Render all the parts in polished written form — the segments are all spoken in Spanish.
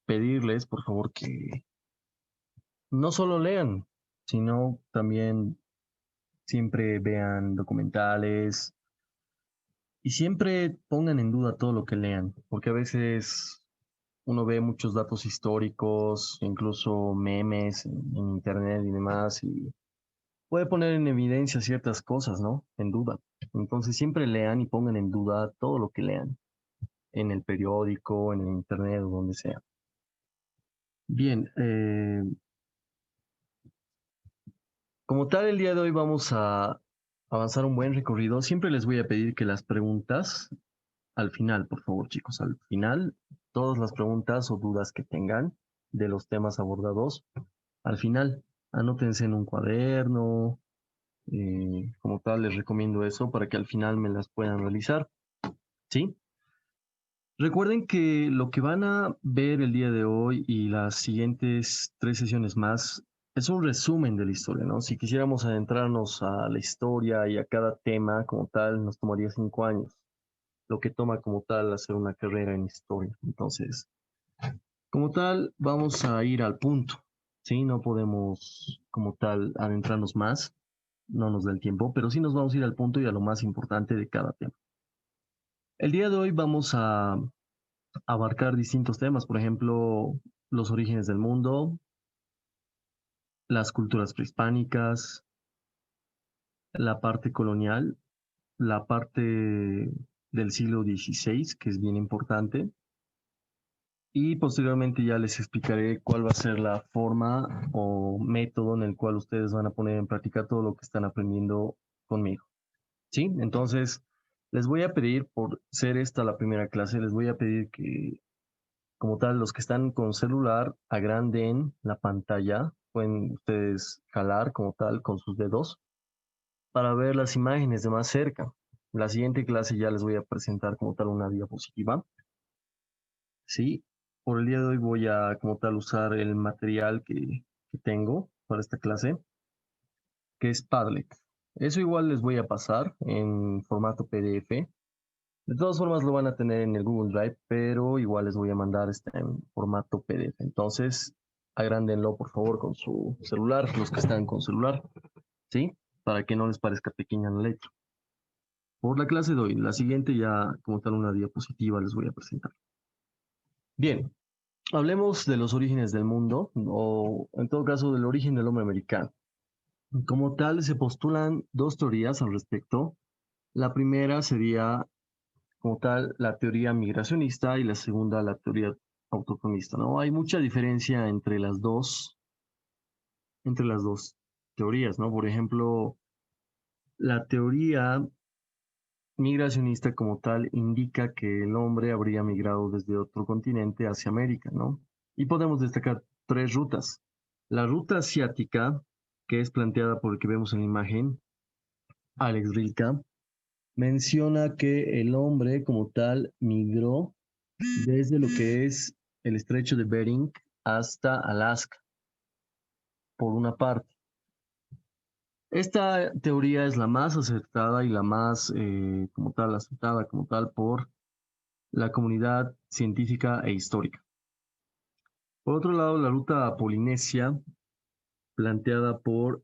pedirles, por favor, que no solo lean, sino también siempre vean documentales y siempre pongan en duda todo lo que lean, porque a veces uno ve muchos datos históricos, incluso memes en internet y demás, y puede poner en evidencia ciertas cosas, ¿no? En duda. Entonces siempre lean y pongan en duda todo lo que lean en el periódico, en el internet o donde sea. Bien, como tal, el día de hoy vamos a avanzar un buen recorrido. Siempre les voy a pedir que las preguntas al final, por favor, chicos, al final, todas las preguntas o dudas que tengan de los temas abordados, al final, anótense en un cuaderno. Como tal, les recomiendo eso para que al final me las puedan realizar. ¿Sí? Recuerden que lo que van a ver el día de hoy y las siguientes 3 sesiones más es un resumen de la historia, ¿no? Si quisiéramos adentrarnos a la historia y a cada tema como tal, nos tomaría 5 años, lo que toma como tal hacer una carrera en historia. Entonces, como tal, vamos a ir al punto, ¿sí? No podemos como tal adentrarnos más, no nos da el tiempo, pero sí nos vamos a ir al punto y a lo más importante de cada tema. El día de hoy vamos a abarcar distintos temas, por ejemplo, los orígenes del mundo, las culturas prehispánicas, la parte colonial, la parte del siglo XVI, que es bien importante, y posteriormente ya les explicaré cuál va a ser la forma o método en el cual ustedes van a poner en práctica todo lo que están aprendiendo conmigo. ¿Sí? Entonces, les voy a pedir, por ser esta la primera clase, les voy a pedir que como tal, los que están con celular, agranden la pantalla. Pueden ustedes jalar como tal con sus dedos para ver las imágenes de más cerca. La siguiente clase ya les voy a presentar como tal una diapositiva. Sí, por el día de hoy voy a como tal usar el material que tengo para esta clase, que es Padlet. Eso igual les voy a pasar en formato PDF. De todas formas lo van a tener en el Google Drive, pero igual les voy a mandar este en formato PDF. Entonces, agrándenlo por favor con su celular, los que están con celular, ¿sí? Para que no les parezca pequeña la letra. Por la clase de hoy, la siguiente ya como tal una diapositiva les voy a presentar. Bien, hablemos de los orígenes del mundo, o en todo caso del origen del hombre americano. Como tal, se postulan dos teorías al respecto. La primera sería como tal la teoría migracionista y la segunda la teoría autonomista, ¿no? Hay mucha diferencia entre las dos teorías, ¿no? Por ejemplo, la teoría migracionista como tal indica que el hombre habría migrado desde otro continente hacia América, ¿no? Y podemos destacar tres rutas. La ruta asiática, que es planteada por el que vemos en la imagen, Alex Rilke, menciona que el hombre como tal migró desde lo que es el estrecho de Bering hasta Alaska, por una parte. Esta teoría es la más acertada y la más, como tal, aceptada como tal por la comunidad científica e histórica. Por otro lado, la ruta polinesia, planteada por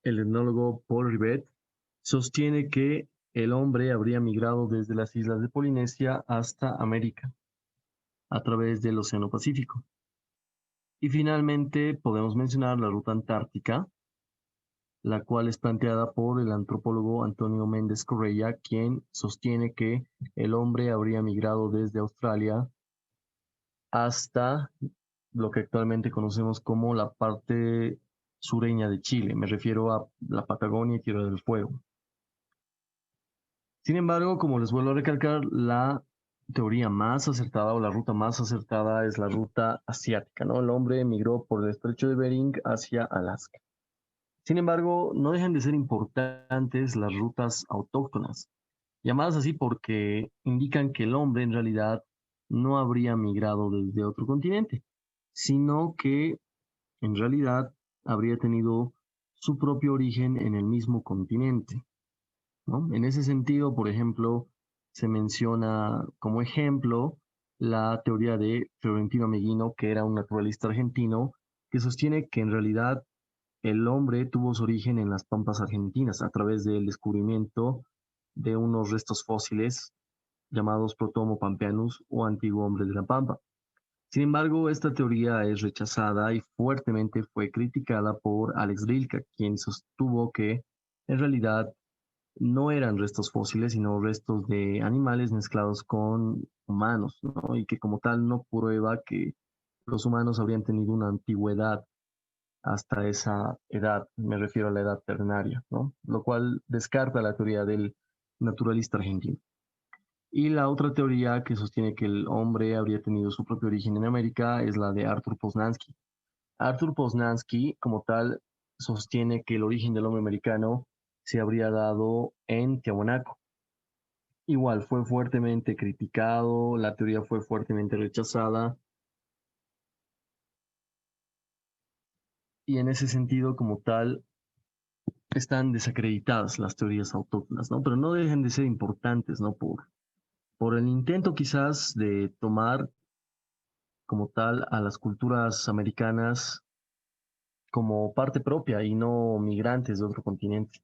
el etnólogo Paul Rivet, sostiene que el hombre habría migrado desde las islas de Polinesia hasta América, a través del Océano Pacífico. Y finalmente podemos mencionar la ruta antártica, la cual es planteada por el antropólogo Antonio Méndez Correia, quien sostiene que el hombre habría migrado desde Australia hasta lo que actualmente conocemos como la parte sureña de Chile. Me refiero a la Patagonia y Tierra del Fuego. Sin embargo, como les vuelvo a recalcar, la teoría más acertada o la ruta más acertada es la ruta asiática, ¿no? El hombre emigró por el estrecho de Bering hacia Alaska. Sin embargo, no dejan de ser importantes las rutas autóctonas, llamadas así porque indican que el hombre en realidad no habría migrado desde otro continente, sino que en realidad habría tenido su propio origen en el mismo continente, ¿no? En ese sentido, por ejemplo, se menciona como ejemplo la teoría de Fiorentino Meguino, que era un naturalista argentino, que sostiene que en realidad el hombre tuvo su origen en las pampas argentinas a través del descubrimiento de unos restos fósiles llamados Protomo pampeanus o antiguo hombre de la pampa. Sin embargo, esta teoría es rechazada y fuertemente fue criticada por Alex Rilke, quien sostuvo que en realidad no eran restos fósiles, sino restos de animales mezclados con humanos, ¿no? Y que como tal no prueba que los humanos habrían tenido una antigüedad hasta esa edad, me refiero a la edad ternaria, ¿no? Lo cual descarta la teoría del naturalista argentino. Y la otra teoría que sostiene que el hombre habría tenido su propio origen en América es la de Arthur Poznansky. Arthur Poznansky, como tal, sostiene que el origen del hombre americano se habría dado en Tiahuanaco. Igual fue fuertemente criticado, la teoría fue fuertemente rechazada y en ese sentido, como tal, están desacreditadas las teorías autóctonas, ¿no? Pero no dejan de ser importantes, ¿no? Por el intento quizás de tomar como tal a las culturas americanas como parte propia y no migrantes de otro continente.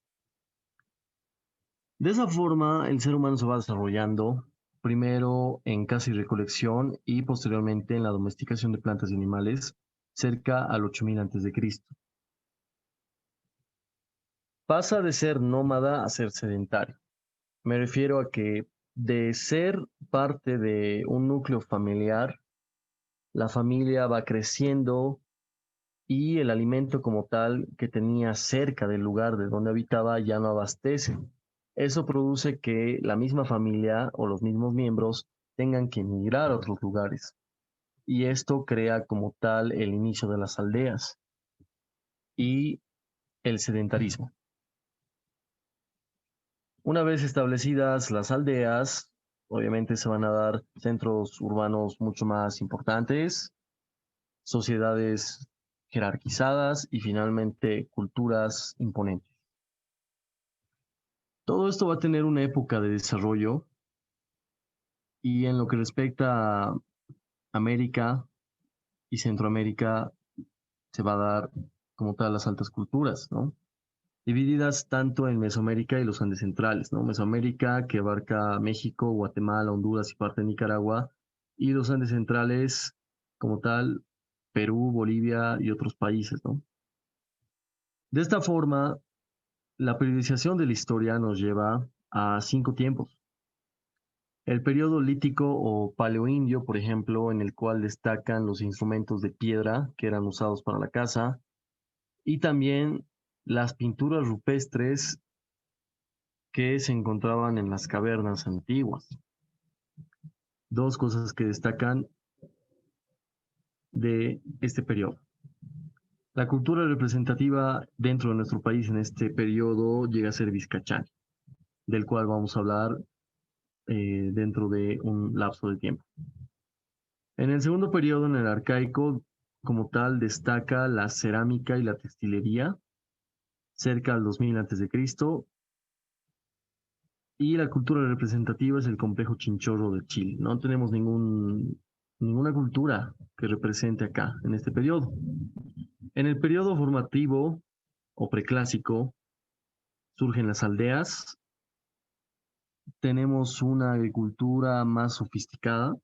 De esa forma, el ser humano se va desarrollando primero en caza y recolección y posteriormente en la domesticación de plantas y animales cerca al 8000 a.C. Pasa de ser nómada a ser sedentario. Me refiero a que de ser parte de un núcleo familiar, la familia va creciendo y el alimento como tal que tenía cerca del lugar de donde habitaba ya no abastece. Eso produce que la misma familia o los mismos miembros tengan que emigrar a otros lugares. Y esto crea como tal el inicio de las aldeas y el sedentarismo. Una vez establecidas las aldeas, obviamente se van a dar centros urbanos mucho más importantes, sociedades jerarquizadas y finalmente culturas imponentes. Todo esto va a tener una época de desarrollo y en lo que respecta a América y Centroamérica se va a dar como tal las altas culturas, ¿no? Divididas tanto en Mesoamérica y los Andes centrales, ¿no? Mesoamérica que abarca México, Guatemala, Honduras y parte de Nicaragua, y los Andes centrales como tal, Perú, Bolivia y otros países, ¿no? De esta forma, la periodización de la historia nos lleva a 5 tiempos. El periodo lítico o paleoindio, por ejemplo, en el cual destacan los instrumentos de piedra que eran usados para la caza, y también las pinturas rupestres que se encontraban en las cavernas antiguas. Dos cosas que destacan de este periodo. La cultura representativa dentro de nuestro país en este periodo llega a ser vizcachán, del cual vamos a hablar dentro de un lapso de tiempo. En el segundo periodo, en el arcaico, como tal, destaca la cerámica y la textilería, cerca al 2000 a.C., y la cultura representativa es el complejo chinchorro de Chile. No tenemos ninguna cultura que represente acá, en este periodo. En el periodo formativo o preclásico surgen las aldeas, tenemos una agricultura más sofisticada,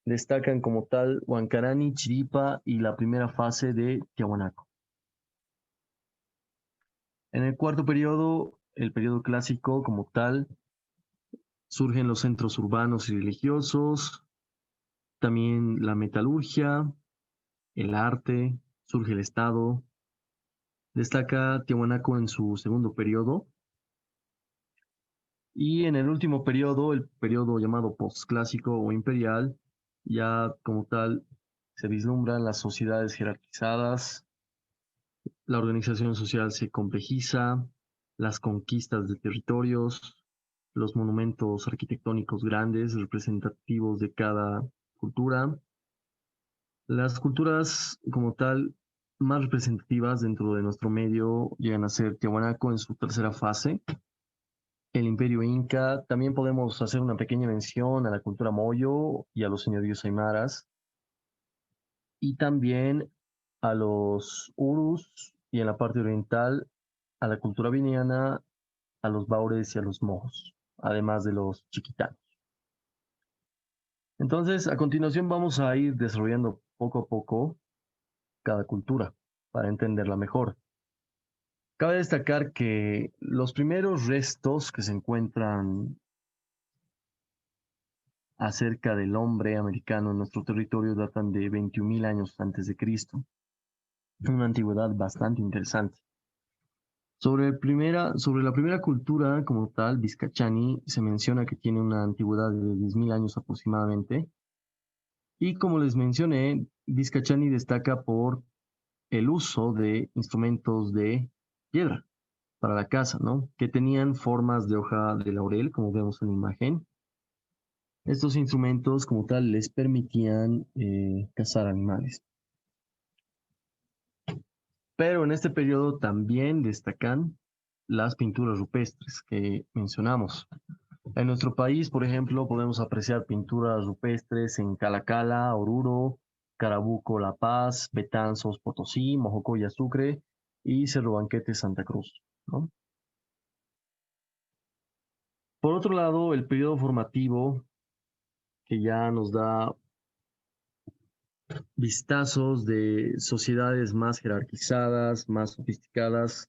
destacan como tal Huancarani, Chiripa y la primera fase de Tiahuanaco. En el cuarto periodo, el periodo clásico como tal, surgen los centros urbanos y religiosos, también la metalurgia, el arte, surge el Estado. Destaca Tiahuanaco en su segundo periodo. Y en el último periodo, el periodo llamado postclásico o imperial, ya como tal se vislumbran las sociedades jerarquizadas, la organización social se complejiza, las conquistas de territorios, los monumentos arquitectónicos grandes representativos de cada cultura. Las culturas como tal más representativas dentro de nuestro medio llegan a ser Tiahuanaco en su tercera fase el Imperio Inca. También podemos hacer una pequeña mención a la cultura Moyo y a los señoríos aymaras, y también a los Urus, y en la parte oriental a la cultura viniana, a los Baures y a los Mojos, además de los chiquitanos. Entonces, a continuación vamos a ir desarrollando poco a poco cada cultura para entenderla mejor. Cabe destacar que los primeros restos que se encuentran acerca del hombre americano en nuestro territorio datan de 21.000 años antes de Cristo, una antigüedad bastante interesante. Sobre la primera cultura como tal, Vizcachani, se menciona que tiene una antigüedad de 10.000 años aproximadamente. Y como les mencioné, Vizcachani destaca por el uso de instrumentos de piedra para la caza, ¿no? Que tenían formas de hoja de laurel, como vemos en la imagen. Estos instrumentos como tal les permitían cazar animales. Pero en este periodo también destacan las pinturas rupestres que mencionamos. En nuestro país, por ejemplo, podemos apreciar pinturas rupestres en Calacala, Oruro, Carabuco, La Paz, Betanzos, Potosí, Mojocoya, Sucre y Cerro Banquete, Santa Cruz, ¿no? Por otro lado, el periodo formativo, que ya nos da vistazos de sociedades más jerarquizadas, más sofisticadas,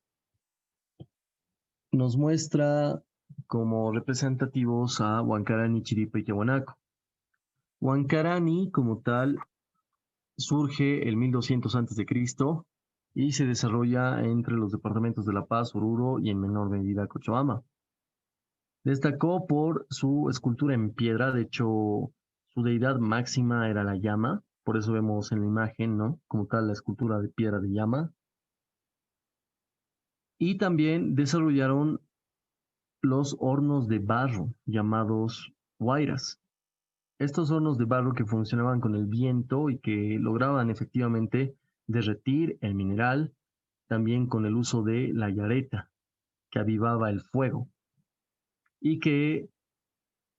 nos muestra como representativos a Huancarani, Chiripa y Tiahuanaco. Huancarani, como tal, surge el 1200 a.C. y se desarrolla entre los departamentos de La Paz, Oruro y en menor medida Cochabamba. Destacó por su escultura en piedra, de hecho su deidad máxima era la llama, por eso vemos en la imagen, ¿no? Como tal la escultura de piedra de llama. Y también desarrollaron los hornos de barro llamados huayras. Estos hornos de barro que funcionaban con el viento y que lograban efectivamente derretir el mineral, también con el uso de la yareta, que avivaba el fuego, y,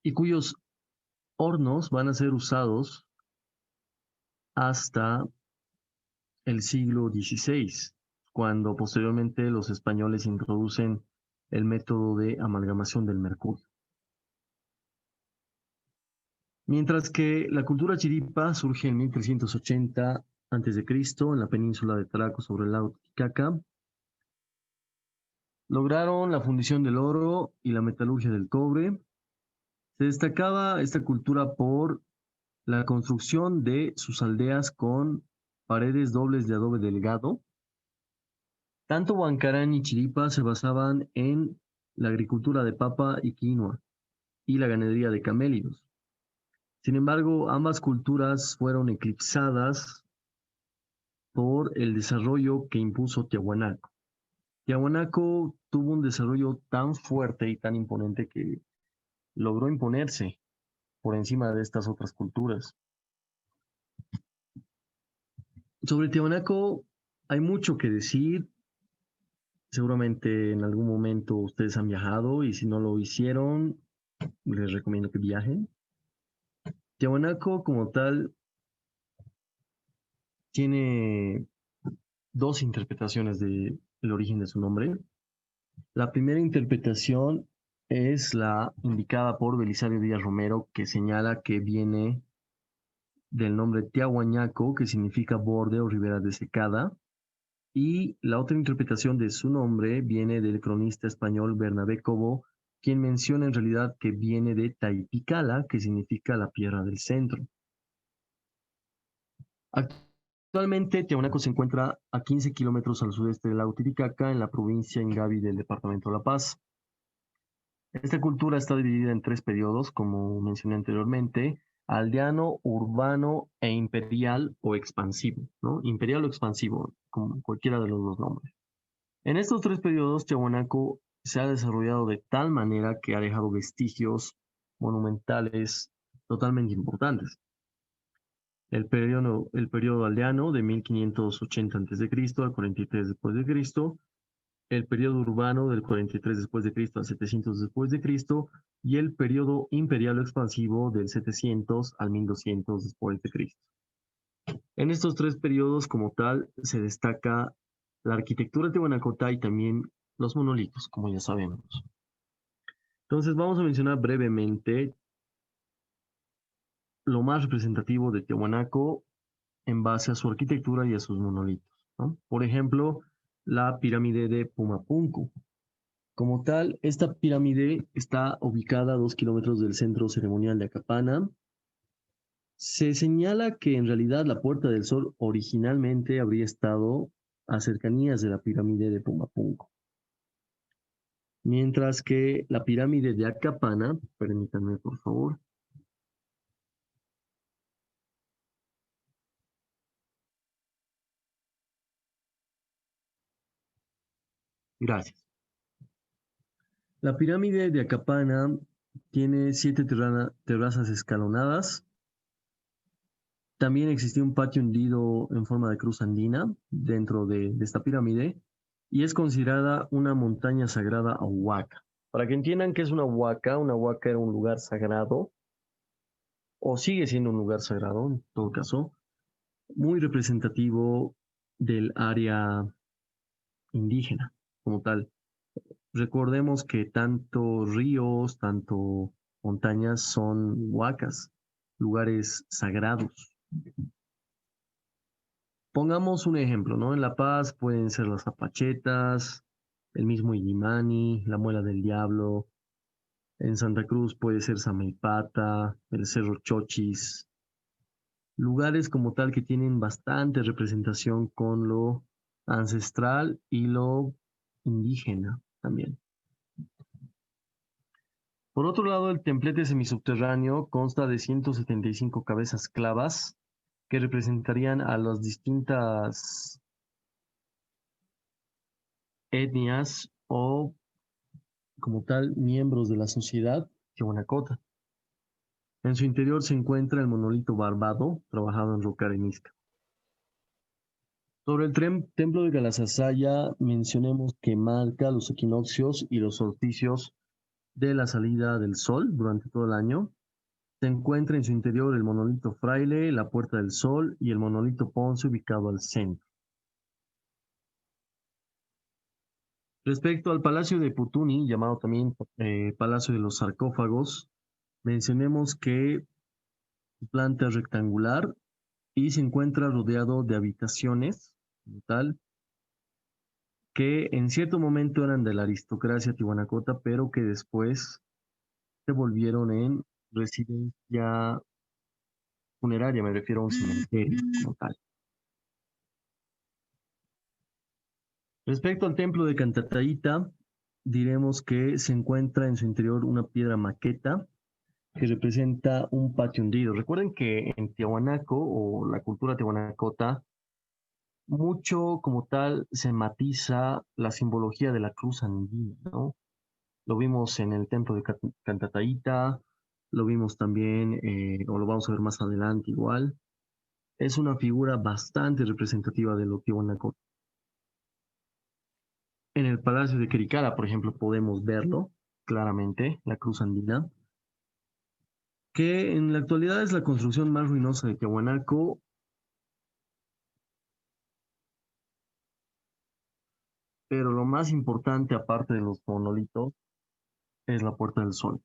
y cuyos hornos van a ser usados hasta el siglo XVI, cuando posteriormente los españoles introducen el método de amalgamación del mercurio. Mientras que la cultura chiripa surge en 1380 a.C. en la península de Taraco sobre el lago Titicaca, lograron la fundición del oro y la metalurgia del cobre. Se destacaba esta cultura por la construcción de sus aldeas con paredes dobles de adobe delgado. Tanto Huancarán y Chiripa se basaban en la agricultura de papa y quinoa y la ganadería de camélidos. Sin embargo, ambas culturas fueron eclipsadas por el desarrollo que impuso Tiahuanaco. Tiahuanaco tuvo un desarrollo tan fuerte y tan imponente que logró imponerse por encima de estas otras culturas. Sobre Tiahuanaco hay mucho que decir. Seguramente en algún momento ustedes han viajado y si no lo hicieron, les recomiendo que viajen. Tiahuanaco como tal tiene dos interpretaciones del origen de su nombre. La primera interpretación es la indicada por Belisario Díaz Romero, que señala que viene del nombre Tiahuanaco, que significa borde o ribera desecada. Y la otra interpretación de su nombre viene del cronista español Bernabé Cobo, quien menciona en realidad que viene de Taipicala, que significa la piedra del centro. Actualmente, Tiahuanaco se encuentra a 15 kilómetros al sudeste del lago Titicaca, en la provincia Ingavi del departamento de La Paz. Esta cultura está dividida en tres periodos, como mencioné anteriormente: aldeano, urbano e imperial o expansivo, ¿no? Imperial o expansivo, como cualquiera de los dos nombres. En estos tres periodos, Tiahuanaco se ha desarrollado de tal manera que ha dejado vestigios monumentales totalmente importantes. El periodo aldeano de 1580 a.C. al 43 después de Cristo el periodo urbano del 43 después de Cristo al 700 después de Cristo y el periodo imperial o expansivo del 700 al 1200 después de Cristo. En estos tres periodos como tal se destaca la arquitectura tehuanacota y también los monolitos, como ya sabemos. Entonces vamos a mencionar brevemente lo más representativo de Tiahuanaco en base a su arquitectura y a sus monolitos, ¿no? Por ejemplo, la pirámide de Pumapunku. Como tal, esta pirámide está ubicada a 2 kilómetros del centro ceremonial de Acapana. Se señala que en realidad la Puerta del Sol originalmente habría estado a cercanías de la pirámide de Pumapunku, mientras que la pirámide de Acapana, permítanme por favor, gracias. La pirámide de Acapana tiene 7 terrazas escalonadas. También existía un patio hundido en forma de cruz andina dentro de esta pirámide y es considerada una montaña sagrada a Huaca. Para que entiendan qué es una huaca era un lugar sagrado, o sigue siendo un lugar sagrado en todo caso, muy representativo del área indígena como tal. Recordemos que tanto ríos, tanto montañas son huacas, lugares sagrados. Pongamos un ejemplo, ¿no? En La Paz pueden ser las Apachetas, el mismo Illimani, la Muela del Diablo. En Santa Cruz puede ser Samaipata, el Cerro Chochis. Lugares como tal que tienen bastante representación con lo ancestral y lo indígena también. Por otro lado, el templete semisubterráneo consta de 175 cabezas clavas que representarían a las distintas etnias o como tal miembros de la sociedad Tiahuanacota. En su interior se encuentra el monolito barbado, trabajado en roca arenisca. Sobre el templo de Galasasaya mencionemos que marca los equinoccios y los solsticios de la salida del sol durante todo el año. Se encuentra en su interior el monolito fraile, la puerta del sol y el monolito Ponce ubicado al centro. Respecto al Palacio de Putuni, llamado también Palacio de los Sarcófagos, mencionemos que su planta es rectangular y se encuentra rodeado de habitaciones, como tal, que en cierto momento eran de la aristocracia tihuanacota, pero que después se volvieron en residencia funeraria, me refiero a un cementerio como tal. Respecto al templo de Cantataíta, diremos que se encuentra en su interior una piedra maqueta que representa un patio hundido. Recuerden que en Tiahuanaco o la cultura tihuanacota, mucho como tal se matiza la simbología de la cruz andina, ¿no? Lo vimos en el templo de Cantataíta, lo vimos también, o lo vamos a ver más adelante igual. Es una figura bastante representativa de lo tihuanaco. En el Palacio de Quericara, por ejemplo, podemos verlo claramente, la cruz andina, que en la actualidad es la construcción más ruinosa de Tiahuanaco, pero lo más importante, aparte de los monolitos, es la Puerta del Sol.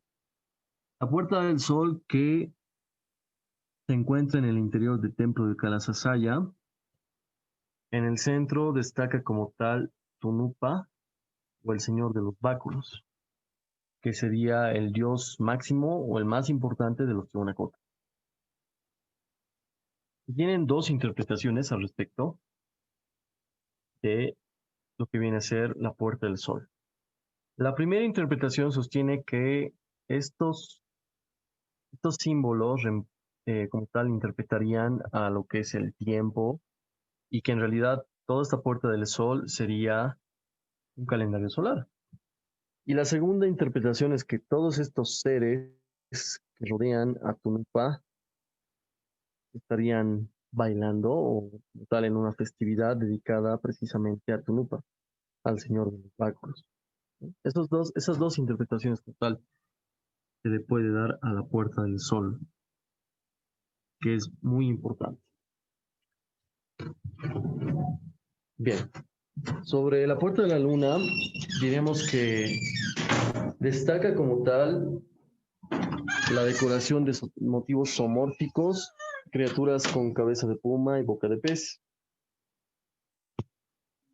La Puerta del Sol que se encuentra en el interior del templo de Calasasaya. En el centro destaca como tal Tunupa o el señor de los báculos, que sería el dios máximo o el más importante de los Tiwanacotas. Tienen dos interpretaciones al respecto de lo que viene a ser la Puerta del Sol. La primera interpretación sostiene que estos símbolos como tal interpretarían a lo que es el tiempo y que en realidad toda esta Puerta del Sol sería un calendario solar. Y la segunda interpretación es que todos estos seres que rodean a Tunupa estarían bailando o tal en una festividad dedicada precisamente a Tunupa. al Señor de los Báculos. Esas dos interpretaciones total se le puede dar a la Puerta del Sol, que es muy importante. Bien, sobre la Puerta de la Luna, diremos que destaca como tal la decoración de motivos zoomórficos, criaturas con cabeza de puma y boca de pez.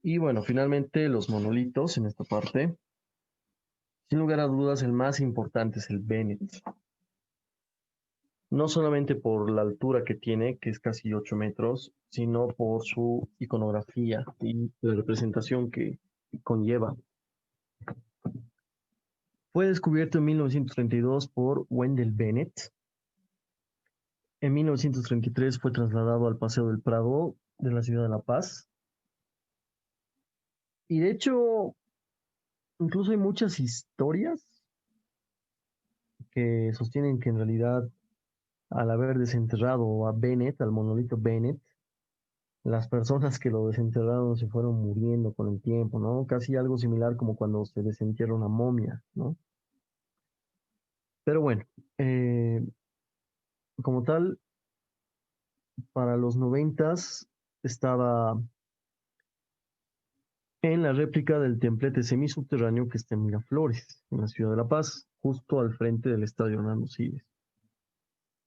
Y bueno, finalmente los monolitos en esta parte. Sin lugar a dudas, el más importante es el Bennett. No solamente por la altura que tiene, que es casi 8 metros, sino por su iconografía y la representación que conlleva. Fue descubierto en 1932 por Wendell Bennett. En 1933 fue trasladado al Paseo del Prado de la ciudad de La Paz. Y de hecho, incluso hay muchas historias que sostienen que en realidad, al haber desenterrado a Bennett, al monolito Bennett, las personas que lo desenterraron se fueron muriendo con el tiempo, ¿no? Casi algo similar como cuando se desentierra una momia, ¿no? Pero bueno, eh, como tal, para los 90 estaba en la réplica del templete semisubterráneo que está en Miraflores, en la ciudad de La Paz, justo al frente del Estadio Hernando Siles.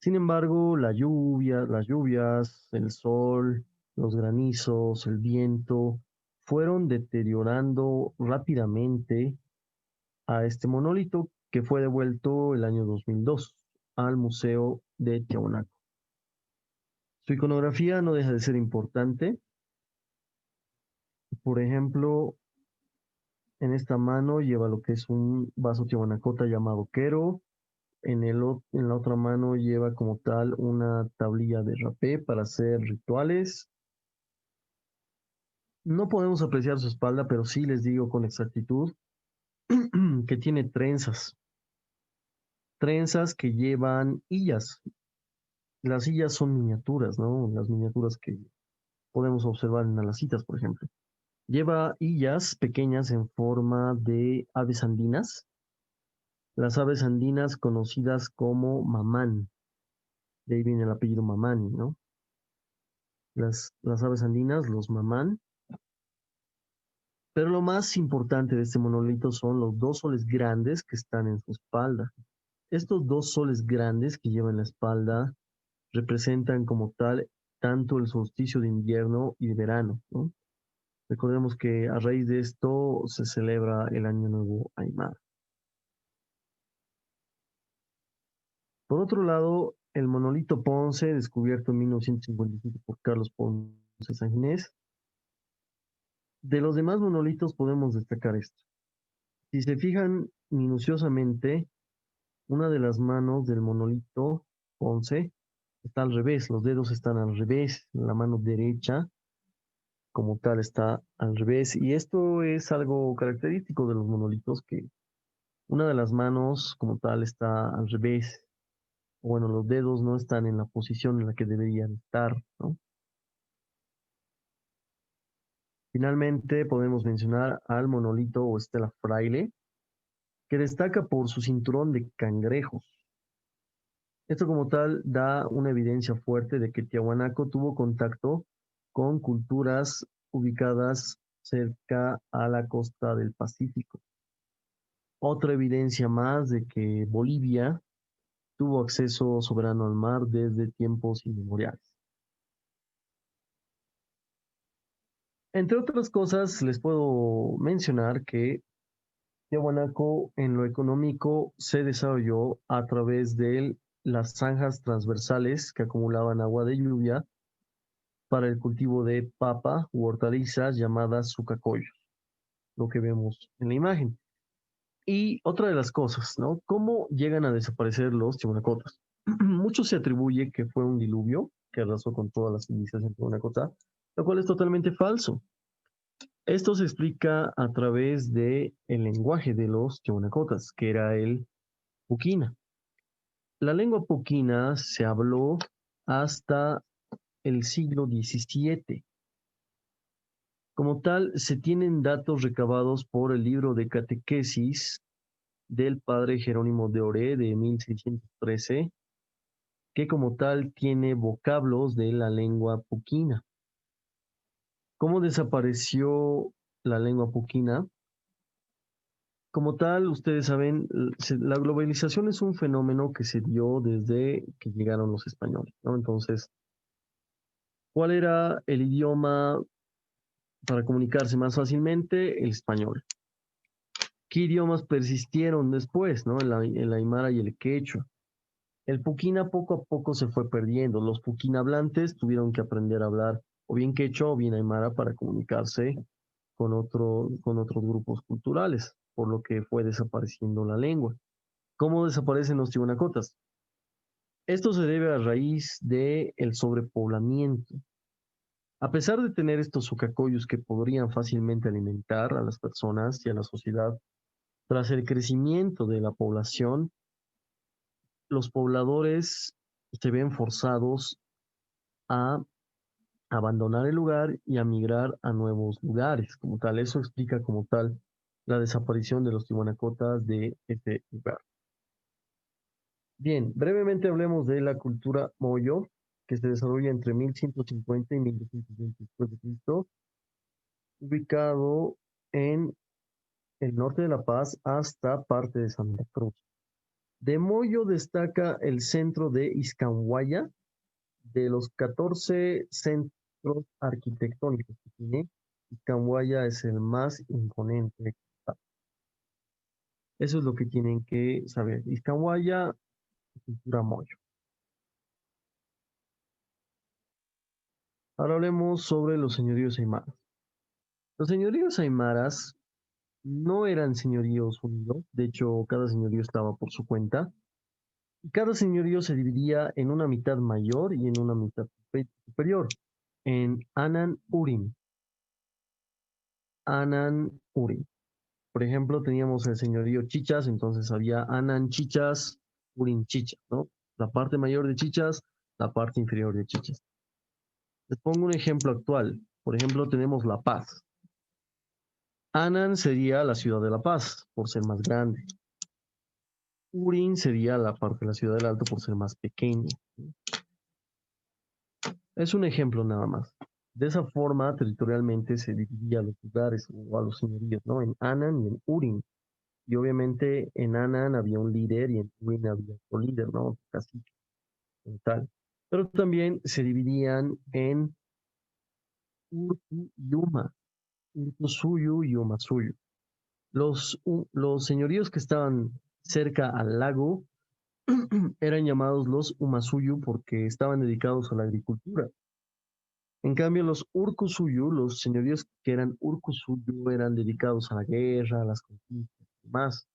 Sin embargo, las lluvias, el sol, los granizos, el viento, fueron deteriorando rápidamente a este monolito que fue devuelto el año 2002 al Museo de Tiahuanaco. Su iconografía no deja de ser importante. Por ejemplo, en esta mano lleva lo que es un vaso tiahuanacota llamado quero. En la otra mano lleva como tal una tablilla de rapé para hacer rituales. No podemos apreciar su espalda, pero sí les digo con exactitud que tiene trenzas que llevan hillas. Las hillas son miniaturas, ¿no? Las miniaturas que podemos observar en alacitas, por ejemplo. Lleva hillas pequeñas en forma de aves andinas. Las aves andinas conocidas como mamán. De ahí viene el apellido mamani, ¿no? Las aves andinas, los mamán. Pero lo más importante de este monolito son los dos soles grandes que están en su espalda. Estos dos soles grandes que lleva en la espalda representan como tal tanto el solsticio de invierno y de verano, ¿no? Recordemos que a raíz de esto se celebra el Año Nuevo Aymara. Por otro lado, el monolito Ponce, descubierto en 1957 por Carlos Ponce Sanginés. De los demás monolitos podemos destacar esto. Si se fijan minuciosamente, una de las manos del monolito Ponce está al revés, los dedos están al revés, la mano derecha como tal está al revés. Y esto es algo característico de los monolitos, que una de las manos como tal está al revés. Bueno, los dedos no están en la posición en la que deberían estar, ¿no? Finalmente podemos mencionar al monolito o estela fraile, que destaca por su cinturón de cangrejos. Esto como tal da una evidencia fuerte de que Tiahuanaco tuvo contacto con culturas ubicadas cerca a la costa del Pacífico. Otra evidencia más de que Bolivia tuvo acceso soberano al mar desde tiempos inmemoriales. Entre otras cosas, les puedo mencionar que Tiahuanaco en lo económico se desarrolló a través de las zanjas transversales que acumulaban agua de lluvia para el cultivo de papa u hortalizas llamadas sucacoyos, lo que vemos en la imagen. Y otra de las cosas, ¿no? ¿Cómo llegan a desaparecer los tihuanacotas? Mucho se atribuye que fue un diluvio que arrasó con todas las civilizaciones tihuanacota, lo cual es totalmente falso. Esto se explica a través de el lenguaje de los tihuanacotas, que era el puquina. La lengua puquina se habló hasta el siglo XVII. Como tal, se tienen datos recabados por el libro de catequesis del padre Jerónimo de Oré de 1613, que como tal tiene vocablos de la lengua puquina. ¿Cómo desapareció la lengua puquina? Como tal, ustedes saben, la globalización es un fenómeno que se dio desde que llegaron los españoles, ¿no? Entonces, ¿cuál era el idioma para comunicarse más fácilmente? El español. ¿Qué idiomas persistieron después, ¿no? El aymara y el quechua. El puquina poco a poco se fue perdiendo. Los puquina hablantes tuvieron que aprender a hablar o bien quechua o bien aymara para comunicarse con otros grupos culturales, por lo que fue desapareciendo la lengua. ¿Cómo desaparecen los tiwanacotas? Esto se debe a raíz del sobrepoblamiento. A pesar de tener estos sucacoyos que podrían fácilmente alimentar a las personas y a la sociedad, tras el crecimiento de la población, los pobladores se ven forzados a abandonar el lugar y a migrar a nuevos lugares. Como tal, eso explica como tal la desaparición de los tiwanacotas de este lugar. Bien, brevemente hablemos de la cultura Moyo, que se desarrolla entre 1150 y 1220 después de Cristo, ubicado en el norte de La Paz hasta parte de Santa Cruz. De Moyo destaca el centro de Iscanhuaya. De los 14 centros arquitectónicos que tiene, Iscanhuaya es el más imponente. Eso es lo que tienen que saber. Iscanhuaya, cultura Moyo. Ahora hablemos sobre los señoríos aymaras. Los señoríos aymaras no eran señoríos unidos, de hecho cada señorío estaba por su cuenta, y cada señorío se dividía en una mitad mayor y en una mitad superior, en Anan Urim. Anan Urim. Por ejemplo, teníamos el señorío Chichas, entonces había Anan Chichas, Urim Chichas, ¿no? La parte mayor de Chichas, la parte inferior de Chichas. Les pongo un ejemplo actual. Por ejemplo, tenemos La Paz. Anan sería la ciudad de La Paz, por ser más grande. Urín sería la parte de la ciudad del Alto, por ser más pequeña. Es un ejemplo nada más. De esa forma, territorialmente se dividía a los lugares o a los señoríos, ¿no? En Anan y en Urín. Y obviamente en Anan había un líder y en Urín había otro líder, ¿no? Cacique, como tal. Pero también se dividían en Urku y Uma. Urkusuyu y Umasuyu. Los señoríos que estaban cerca al lago eran llamados los Umasuyu porque estaban dedicados a la agricultura. En cambio, los Urkusuyu, los señoríos que eran Urkusuyu, eran dedicados a la guerra, a las conquistas y demás.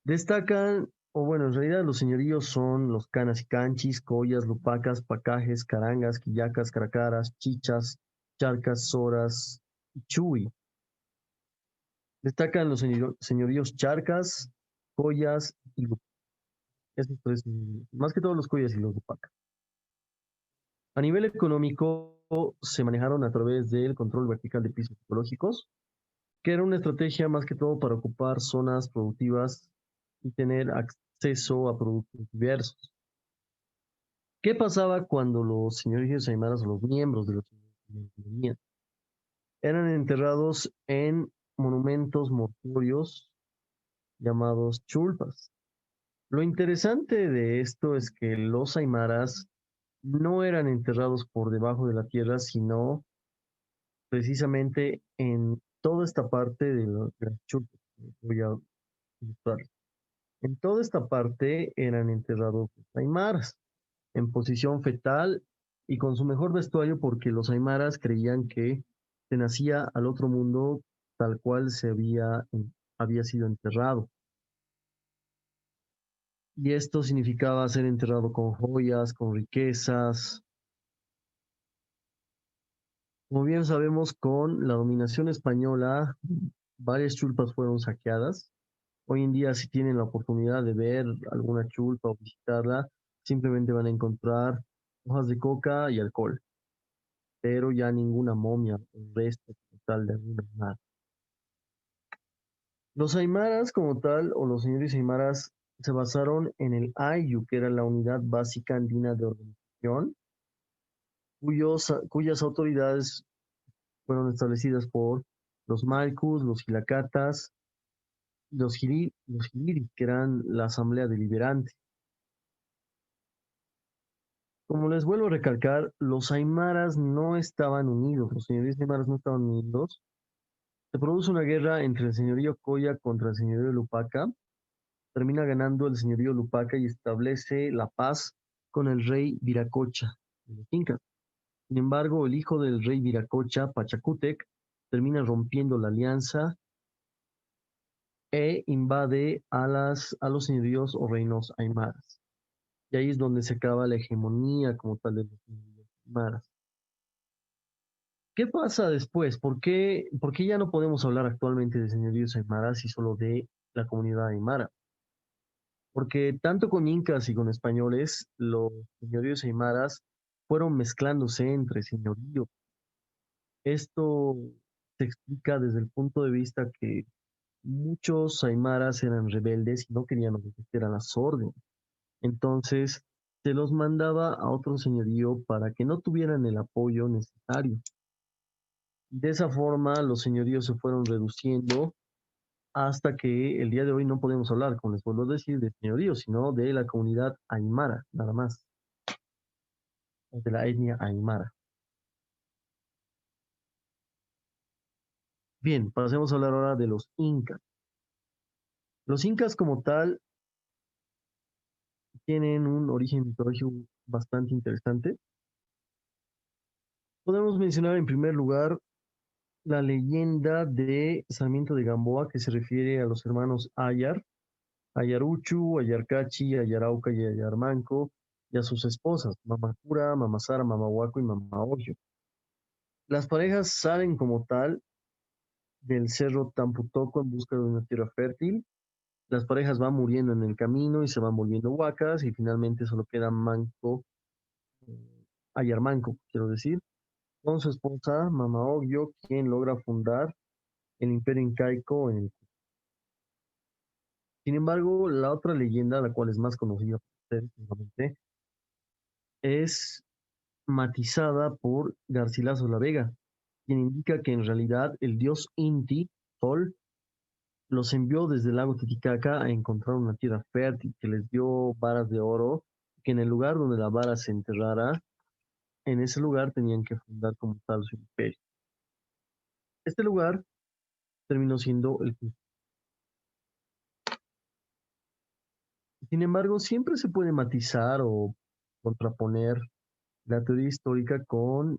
Destacan, o bueno, en realidad los señoríos son los canas y canchis, collas, lupacas, pacajes, carangas, quillacas, caracaras, chichas, charcas, soras y chuy. Destacan los señoríos charcas, collas y lupacas. Esos tres, más que todos los collas y los lupacas. A nivel económico, se manejaron a través del control vertical de pisos ecológicos, que era una estrategia más que todo para ocupar zonas productivas y tener acceso a productos diversos. ¿Qué pasaba cuando los señoríos aymaras o los miembros de los señoríos venían? Eran enterrados en monumentos mortuorios llamados chulpas. Lo interesante de esto es que los aymaras no eran enterrados por debajo de la tierra, sino precisamente en toda esta parte de las chulpas. Voy a ilustrar. En toda esta parte eran enterrados los aymaras en posición fetal y con su mejor vestuario porque los aymaras creían que se nacía al otro mundo tal cual había sido enterrado. Y esto significaba ser enterrado con joyas, con riquezas. Como bien sabemos, con la dominación española, varias chulpas fueron saqueadas. Hoy en día, si tienen la oportunidad de ver alguna chulpa o visitarla, simplemente van a encontrar hojas de coca y alcohol. pero ya ninguna momia o resto como tal de alguna aymara. Los aymaras como tal, o los señores aymaras, se basaron en el Ayu, que era la unidad básica andina de organización, cuyas autoridades fueron establecidas por los Malcus, los Hilacatas, los Hiliris, que eran la asamblea deliberante. Como les vuelvo a recalcar, los aymaras no estaban unidos, los señoríos aymaras no estaban unidos. Se produce una guerra entre el señorío Coya contra el señorío Lupaca. Termina ganando el señorío Lupaca y establece la paz con el rey Viracocha de los incas. Sin embargo, el hijo del rey Viracocha, Pachacútec, termina rompiendo la alianza e invade a los señoríos o reinos aymaras. Y ahí es donde se acaba la hegemonía como tal de los señoríos aymaras. ¿Qué pasa después? Por qué ya no podemos hablar actualmente de señoríos aymaras y solo de la comunidad aymara? Porque tanto con incas y con españoles, los señoríos aymaras fueron mezclándose entre señoríos. Esto se explica desde el punto de vista que muchos aymaras eran rebeldes y no querían obedecer a las órdenes. Entonces, se los mandaba a otro señorío para que no tuvieran el apoyo necesario. De esa forma, los señoríos se fueron reduciendo hasta que el día de hoy no podemos hablar, como les vuelvo a decir, de señoríos, sino de la comunidad aymara, nada más, de la etnia aymara. Bien, pasemos a hablar ahora de los incas. Los incas como tal tienen un origen mitológico bastante interesante. Podemos mencionar en primer lugar la leyenda de Sarmiento de Gamboa, que se refiere a los hermanos Ayar, Ayaruchu, Ayarcachi, Ayarauca y Ayarmanco, y a sus esposas, Mamacura, Mamasara, Mamahuaco y Mamaogio. Las parejas salen como tal del cerro Tamputoco en busca de una tierra fértil. Las parejas van muriendo en el camino y se van volviendo huacas y finalmente solo queda Manco, Ayarmanco, quiero decir, con su esposa Mamaogio, quien logra fundar el imperio incaico en el. Sin embargo, la otra leyenda, la cual es más conocida por ustedes, seguramente, es matizada por Garcilaso la Vega, quien indica que en realidad el dios Inti, Sol, los envió desde el lago Titicaca a encontrar una tierra fértil, que les dio varas de oro, que en el lugar donde la vara se enterrara, en ese lugar tenían que fundar como tal su imperio. Este lugar terminó siendo el Cusco. Sin embargo, siempre se puede matizar o contraponer la teoría histórica con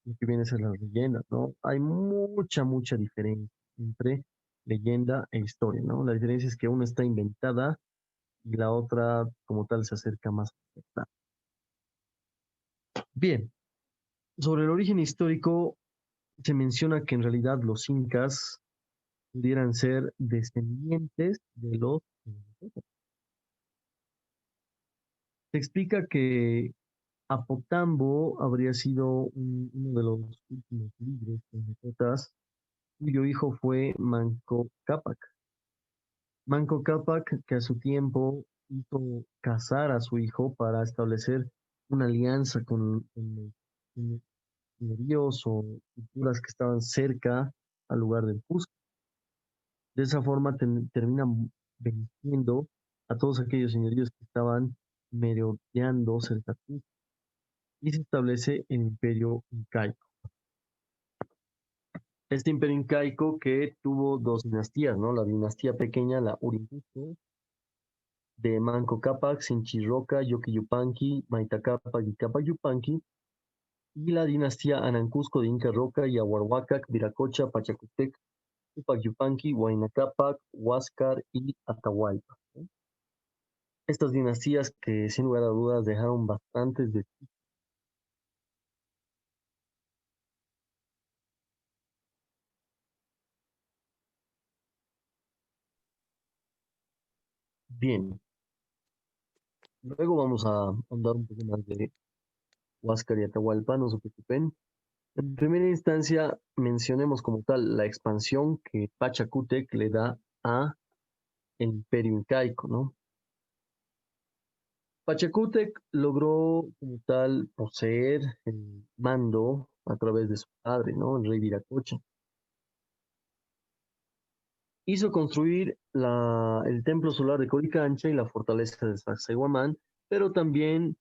lo que viene a ser las leyendas, ¿no? Hay mucha diferencia entre leyenda e historia, ¿no? La diferencia es que una está inventada y la otra, como tal, se acerca más a la verdad. Bien, sobre el origen histórico, se menciona que en realidad los incas pudieran ser descendientes de los. Se explica que Apotambo habría sido uno de los últimos líderes de Mecotas, cuyo hijo fue Manco Cápac. Manco Cápac, que a su tiempo hizo casar a su hijo para establecer una alianza con los señoríos o culturas que estaban cerca al lugar del Cusco. De esa forma terminan venciendo a todos aquellos señoríos que estaban merodeando cerca de Cusco y se establece el imperio incaico. Este imperio incaico que tuvo dos dinastías, ¿no? La dinastía pequeña, la Urimbuco, de Manco Cápac, Sinchirroca, Yoquiyupanqui, Maita Cápac y Capayupanqui, y la dinastía Anancusco de Inca Roca, Yahuarhuacac, Viracocha, Pachacutec, Tupac Yupanqui, Huayna Cápac, Huáscar y Atahualpa, ¿no? Estas dinastías que sin lugar a dudas dejaron bastantes de. Bien, luego vamos a andar un poco más de Huáscar y Atahualpa, no se preocupen. En primera instancia, mencionemos como tal la expansión que Pachacútec le da a el Imperio Incaico, ¿no? Pachacútec logró como tal poseer el mando a través de su padre, ¿no? El rey Viracocha. Hizo construir el templo solar de Coricancha y la fortaleza de Sacsayhuamán, pero también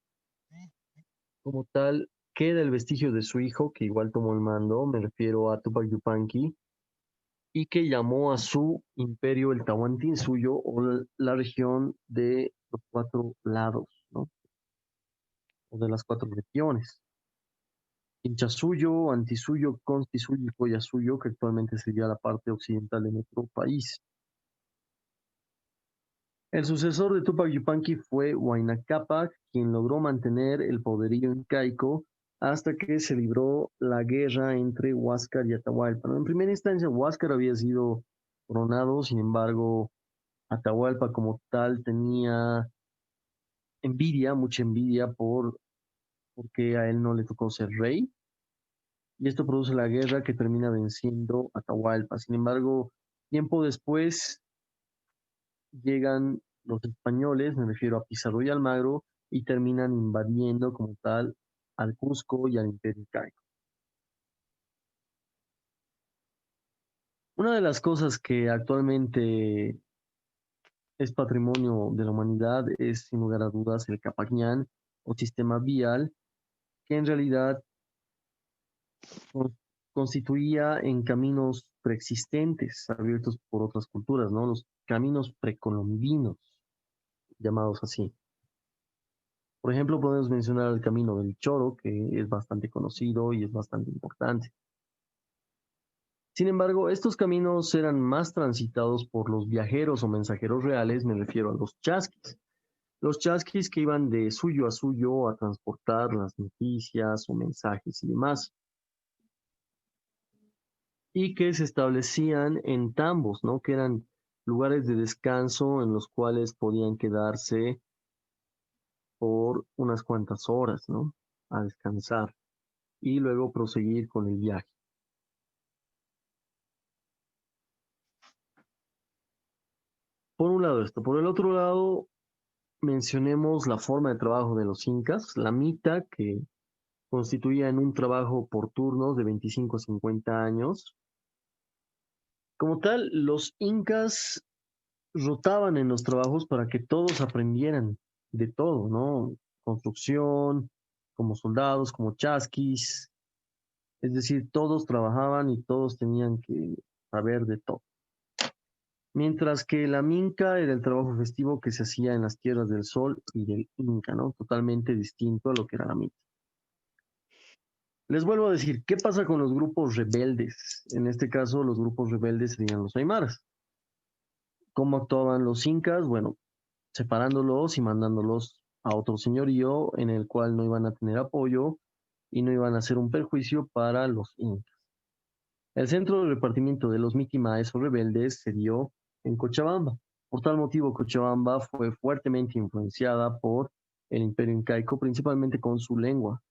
como tal queda el vestigio de su hijo, que igual tomó el mando, me refiero a Tupac Yupanqui, y que llamó a su imperio el Tahuantinsuyo o la región de los cuatro lados, ¿no? O de las cuatro regiones. Inchasuyo, Antisuyo, Constisuyo y Collasuyo, que actualmente sería la parte occidental de nuestro país. El sucesor de Tupac Yupanqui fue Huayna Cápac, quien logró mantener el poderío incaico hasta que se libró la guerra entre Huáscar y Atahualpa. En primera instancia, Huáscar había sido coronado, sin embargo, Atahualpa como tal tenía envidia, mucha envidia porque a él no le tocó ser rey, y esto produce la guerra que termina venciendo a Atahualpa. Sin embargo, tiempo después llegan los españoles, me refiero a Pizarro y Almagro, y terminan invadiendo como tal al Cusco y al Imperio Incaico. Una de las cosas que actualmente es patrimonio de la humanidad es, sin lugar a dudas, el Capañán o sistema vial, que en realidad constituía en caminos preexistentes abiertos por otras culturas, ¿no? Los caminos precolombinos, llamados así. Por ejemplo, podemos mencionar el Camino del Choro, que es bastante conocido y es bastante importante. Sin embargo, estos caminos eran más transitados por los viajeros o mensajeros reales, me refiero a los chasquis. Los chasquis que iban de suyo a suyo a transportar las noticias o mensajes y demás, y que se establecían en tambos, ¿no? Que eran lugares de descanso en los cuales podían quedarse por unas cuantas horas, ¿no? A descansar y luego proseguir con el viaje. Por un lado esto. Por el otro lado, mencionemos la forma de trabajo de los incas, la mita, que constituía en un trabajo por turnos de 25 a 50 años. Como tal, los incas rotaban en los trabajos para que todos aprendieran de todo, ¿no? Construcción, como soldados, como chasquis, es decir, todos trabajaban y todos tenían que saber de todo. Mientras que la minca era el trabajo festivo que se hacía en las tierras del sol y del Inca, ¿no? Totalmente distinto a lo que era la minca. Les vuelvo a decir, ¿qué pasa con los grupos rebeldes? En este caso, los grupos rebeldes serían los aymaras. ¿Cómo actuaban los incas? Bueno, separándolos y mandándolos a otro señorío en el cual no iban a tener apoyo y no iban a ser un perjuicio para los incas. El centro de repartimiento de los Miquimaes o rebeldes se dio en Cochabamba. Por tal motivo, Cochabamba fue fuertemente influenciada por el imperio incaico, principalmente con su lengua.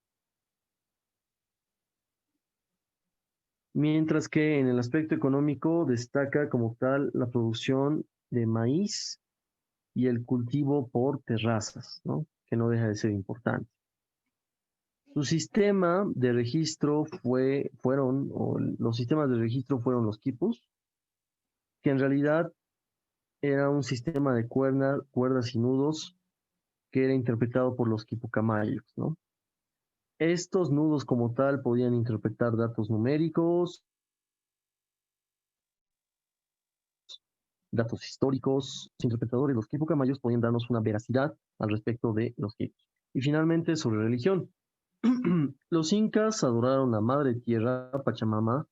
Mientras que en el aspecto económico destaca como tal la producción de maíz y el cultivo por terrazas, ¿no? Que no deja de ser importante. Su sistema de registro o los sistemas de registro fueron los quipus, que en realidad era un sistema de cuerdas y nudos que era interpretado por los quipucamayos, ¿no? Estos nudos como tal podían interpretar datos numéricos, datos históricos. Los interpretadores, los quipucamayos, podían darnos una veracidad al respecto de los quipus. Y finalmente, sobre religión. Los incas adoraron a Madre Tierra, Pachamama,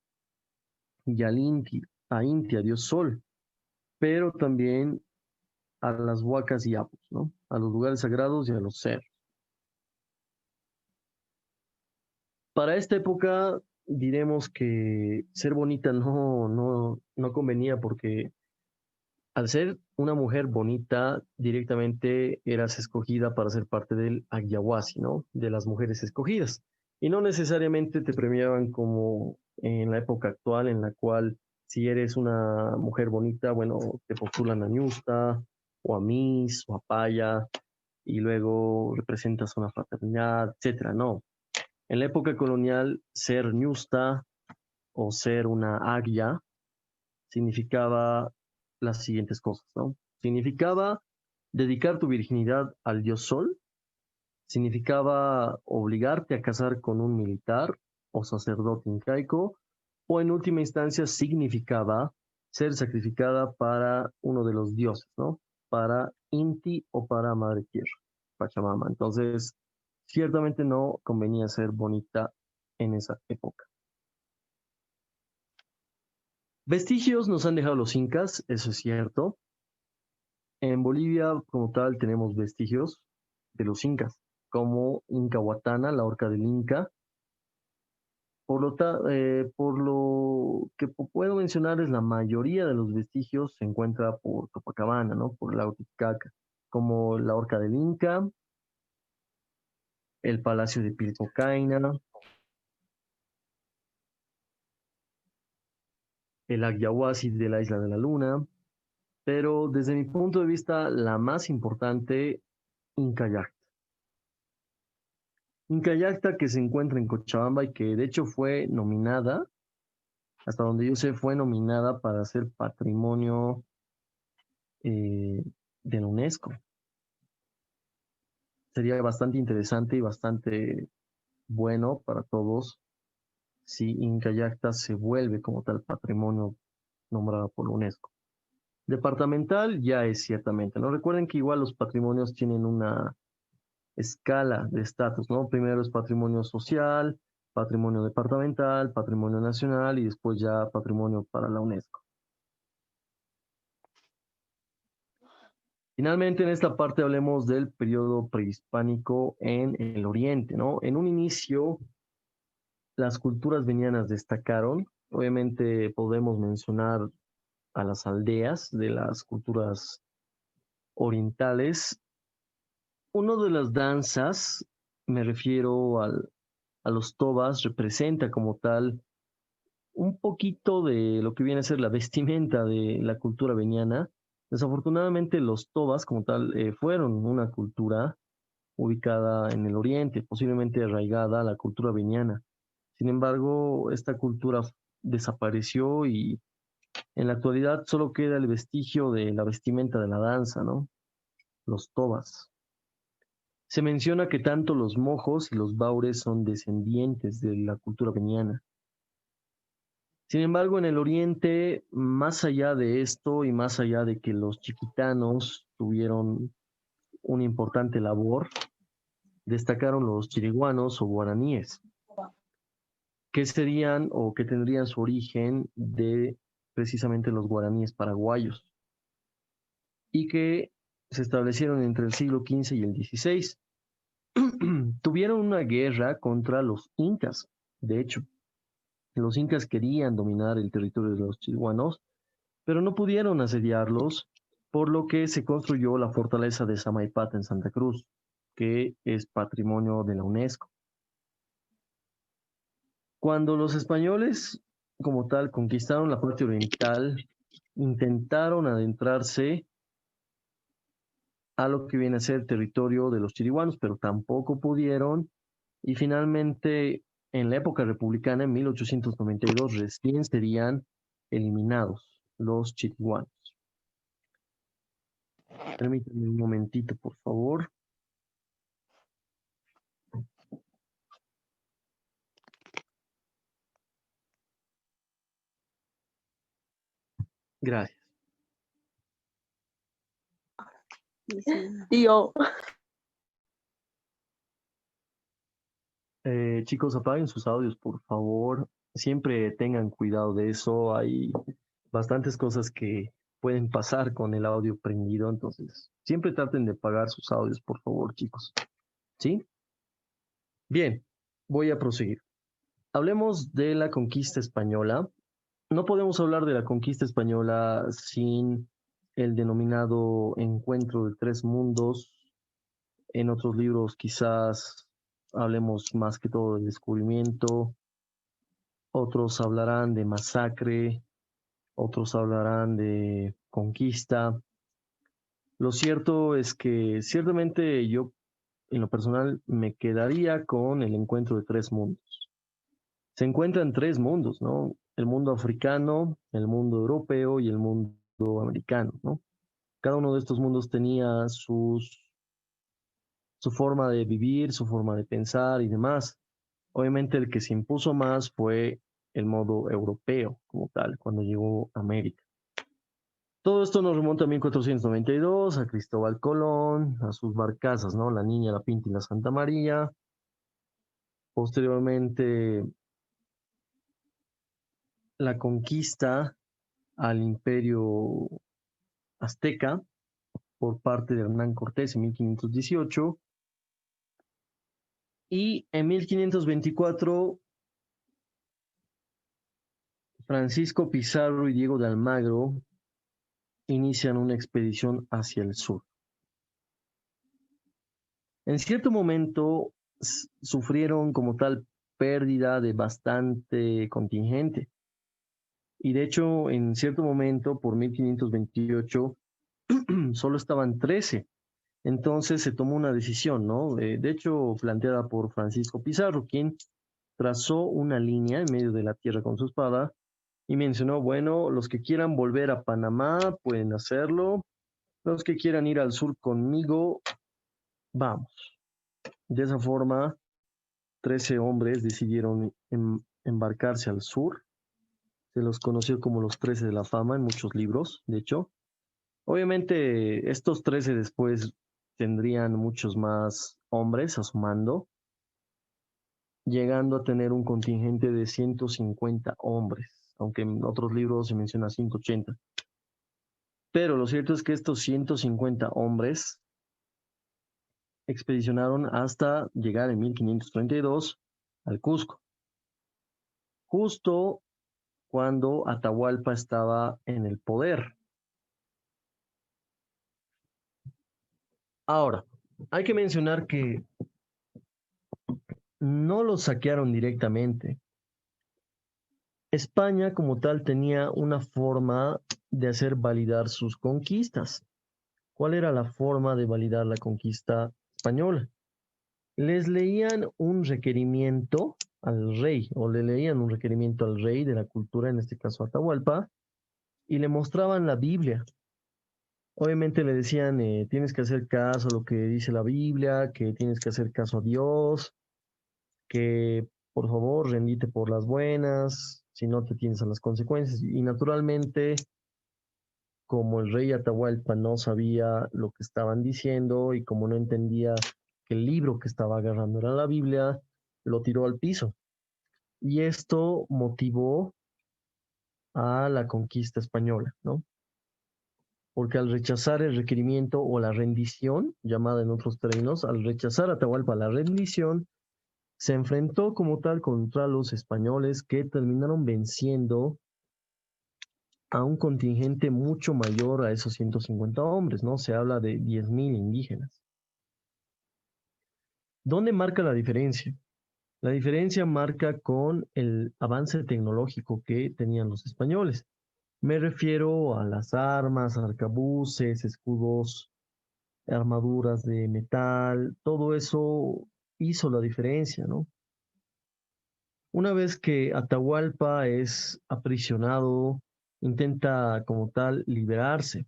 y al Inti, a Inti, a Dios Sol, pero también a las huacas y apus, ¿no? A los lugares sagrados y a los cerros. Para esta época diremos que ser bonita no convenía porque al ser una mujer bonita directamente eras escogida para ser parte del Ayahuasí, ¿no? De las mujeres escogidas. Y no necesariamente te premiaban como en la época actual, en la cual si eres una mujer bonita, bueno, te postulan a Ñusta, o a Miss, o a Paya, y luego representas una fraternidad, etcétera. No. En la época colonial, ser Ñusta o ser una Agya significaba las siguientes cosas, ¿no? Significaba dedicar tu virginidad al dios Sol, significaba obligarte a casar con un militar o sacerdote incaico, o en última instancia significaba ser sacrificada para uno de los dioses, ¿no? Para Inti o para Madre Tierra, Pachamama. Entonces, ciertamente no convenía ser bonita en esa época. Vestigios nos han dejado los incas, eso es cierto. En Bolivia, como tal, tenemos vestigios de los incas, como Incahuatana, la horca del Inca. Por lo que puedo mencionar es la mayoría de los vestigios se encuentra por Copacabana, ¿no? Por el lago Titicaca, como la horca del Inca, el palacio de Pilcocaina, el Agyahuasi de la Isla de la Luna, pero desde mi punto de vista, la más importante, Inca Yacta. Inca Yacta que se encuentra en Cochabamba y que de hecho fue nominada, hasta donde yo sé, fue nominada para ser patrimonio de la UNESCO. Sería bastante interesante y bastante bueno para todos si Inca Yacta se vuelve como tal patrimonio nombrado por la UNESCO. Departamental ya es ciertamente, ¿no? Recuerden que igual los patrimonios tienen una escala de estatus, ¿no? Primero es patrimonio social, patrimonio departamental, patrimonio nacional y después ya patrimonio para la UNESCO. Finalmente, en esta parte hablemos del periodo prehispánico en el Oriente, ¿no? En un inicio, las culturas venianas destacaron. Obviamente podemos mencionar a las aldeas de las culturas orientales. Una de las danzas, me refiero a los tobas, representa como tal un poquito de lo que viene a ser la vestimenta de la cultura veniana. Desafortunadamente los tobas como tal fueron una cultura ubicada en el oriente, posiblemente arraigada a la cultura veniana. Sin embargo, esta cultura desapareció y en la actualidad solo queda el vestigio de la vestimenta de la danza, ¿no? Los tobas. Se menciona que tanto los mojos y los baures son descendientes de la cultura veniana. Sin embargo, en el oriente, más allá de esto y más allá de que los chiquitanos tuvieron una importante labor, destacaron los chiriguanos o guaraníes, que serían o que tendrían su origen de precisamente los guaraníes paraguayos y que se establecieron entre el siglo XV y el XVI. Tuvieron una guerra contra los incas. De hecho, los incas querían dominar el territorio de los chiriguanos, pero no pudieron asediarlos, por lo que se construyó la fortaleza de Samaipata en Santa Cruz, que es patrimonio de la UNESCO. Cuando los españoles, como tal, conquistaron la parte oriental, intentaron adentrarse a lo que viene a ser territorio de los chiriguanos, pero tampoco pudieron. Y finalmente, en la época republicana, en 1892, recién serían eliminados los chiriguanos. Permítanme un momentito, por favor. Gracias. Tío. Chicos, apaguen sus audios, por favor. Siempre tengan cuidado de eso. Hay bastantes cosas que pueden pasar con el audio prendido, entonces siempre traten de apagar sus audios, por favor, chicos. ¿Sí? Bien, voy a proseguir. Hablemos de la conquista española. No podemos hablar de la conquista española sin el denominado encuentro de tres mundos. En otros libros quizás hablemos más que todo del descubrimiento, otros hablarán de masacre, otros hablarán de conquista. Lo cierto es que ciertamente yo, en lo personal, me quedaría con el encuentro de tres mundos. Se encuentran tres mundos, ¿no? El mundo africano, el mundo europeo y el mundo americano, ¿no? Cada uno de estos mundos tenía su forma de vivir, su forma de pensar y demás. Obviamente el que se impuso más fue el modo europeo como tal, cuando llegó a América. Todo esto nos remonta a 1492, a Cristóbal Colón, a sus barcazas, ¿no? La Niña, la Pinta y la Santa María. Posteriormente, la conquista al imperio azteca por parte de Hernán Cortés en 1518. Y en 1524, Francisco Pizarro y Diego de Almagro inician una expedición hacia el sur. En cierto momento sufrieron como tal pérdida de bastante contingente. Y de hecho, en cierto momento, por 1528, solo estaban 13. Entonces se tomó una decisión, ¿no? De hecho, planteada por Francisco Pizarro, quien trazó una línea en medio de la tierra con su espada y mencionó, bueno, los que quieran volver a Panamá pueden hacerlo, los que quieran ir al sur conmigo, vamos. De esa forma, 13 hombres decidieron embarcarse al sur. Se los conoció como los 13 de la fama en muchos libros, de hecho. Obviamente, estos 13 después tendrían muchos más hombres a su mando, llegando a tener un contingente de 150 hombres, aunque en otros libros se menciona 180. Pero lo cierto es que estos 150 hombres expedicionaron hasta llegar en 1532 al Cusco, justo cuando Atahualpa estaba en el poder. Ahora, hay que mencionar que no los saquearon directamente. España como tal tenía una forma de hacer validar sus conquistas. ¿Cuál era la forma de validar la conquista española? Les leían un requerimiento al rey, o le leían un requerimiento al rey de la cultura, en este caso Atahualpa, y le mostraban la Biblia. Obviamente le decían, tienes que hacer caso a lo que dice la Biblia, que tienes que hacer caso a Dios, que por favor rendite por las buenas, si no te tienes a las consecuencias. Y naturalmente, como el rey Atahualpa no sabía lo que estaban diciendo y como no entendía que el libro que estaba agarrando era la Biblia, lo tiró al piso. Y esto motivó a la conquista española, ¿no? Porque al rechazar el requerimiento o la rendición, llamada en otros términos, al rechazar a Atahualpa la rendición, se enfrentó como tal contra los españoles que terminaron venciendo a un contingente mucho mayor a esos 150 hombres, ¿no? Se habla de 10.000 indígenas. ¿Dónde marca la diferencia? La diferencia marca con el avance tecnológico que tenían los españoles. Me refiero a las armas, arcabuces, escudos, armaduras de metal, todo eso hizo la diferencia, ¿no? Una vez que Atahualpa es aprisionado, intenta como tal liberarse.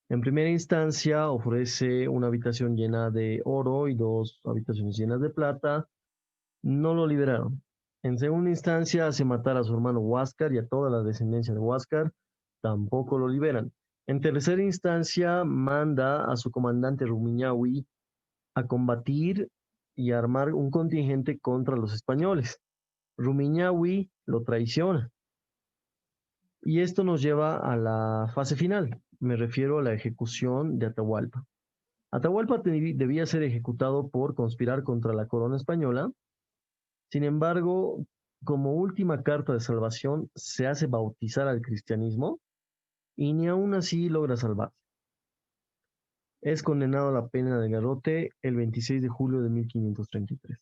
En primera instancia ofrece una habitación llena de oro y dos habitaciones llenas de plata. No lo liberaron. En segunda instancia hace matar a su hermano Huáscar y a toda la descendencia de Huáscar. Tampoco lo liberan. En tercera instancia manda a su comandante Rumiñahui a combatir y armar un contingente contra los españoles. Rumiñahui lo traiciona. Y esto nos lleva a la fase final. Me refiero a la ejecución de Atahualpa. Atahualpa debía ser ejecutado por conspirar contra la corona española. Sin embargo, como última carta de salvación, se hace bautizar al cristianismo y ni aún así logra salvarse. Es condenado a la pena de garrote el 26 de julio de 1533.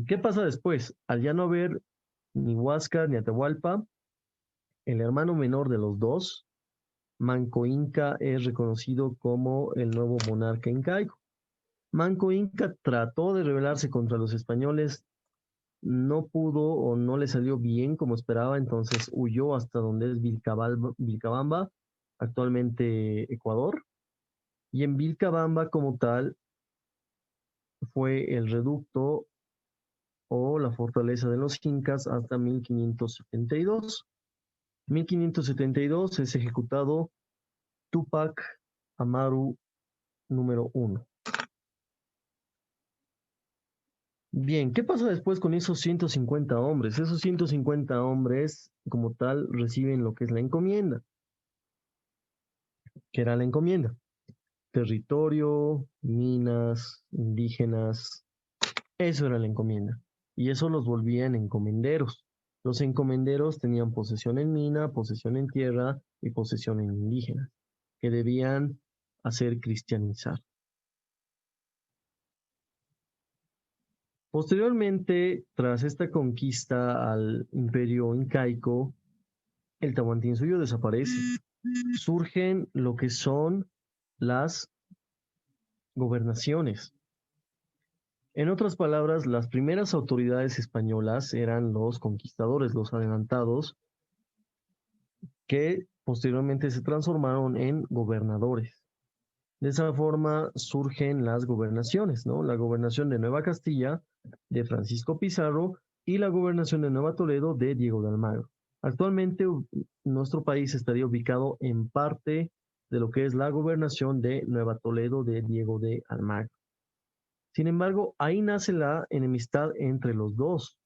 ¿Qué pasa después? Al ya no haber ni Huáscar ni Atahualpa, el hermano menor de los dos, Manco Inca, es reconocido como el nuevo monarca incaico. Manco Inca trató de rebelarse contra los españoles, no pudo o no le salió bien como esperaba, entonces huyó hasta donde es Vilcabamba, actualmente Ecuador, y en Vilcabamba como tal fue el reducto o la fortaleza de los incas hasta 1572. 1572 es ejecutado Tupac Amaru número uno. Bien, ¿qué pasa después con esos 150 hombres? Esos 150 hombres, como tal, reciben lo que es la encomienda. ¿Qué era la encomienda? Territorio, minas, indígenas. Eso era la encomienda. Y eso los volvían encomenderos. Los encomenderos tenían posesión en mina, posesión en tierra y posesión en indígenas, que debían hacer cristianizar. Posteriormente, tras esta conquista al imperio incaico, el Tahuantinsuyo desaparece. Surgen lo que son las gobernaciones. En otras palabras, las primeras autoridades españolas eran los conquistadores, los adelantados, que posteriormente se transformaron en gobernadores. De esa forma surgen las gobernaciones, ¿no? La gobernación de Nueva Castilla de Francisco Pizarro y la gobernación de Nueva Toledo de Diego de Almagro. Actualmente nuestro país estaría ubicado en parte de lo que es la gobernación de Nueva Toledo de Diego de Almagro. Sin embargo, ahí nace la enemistad entre los dos,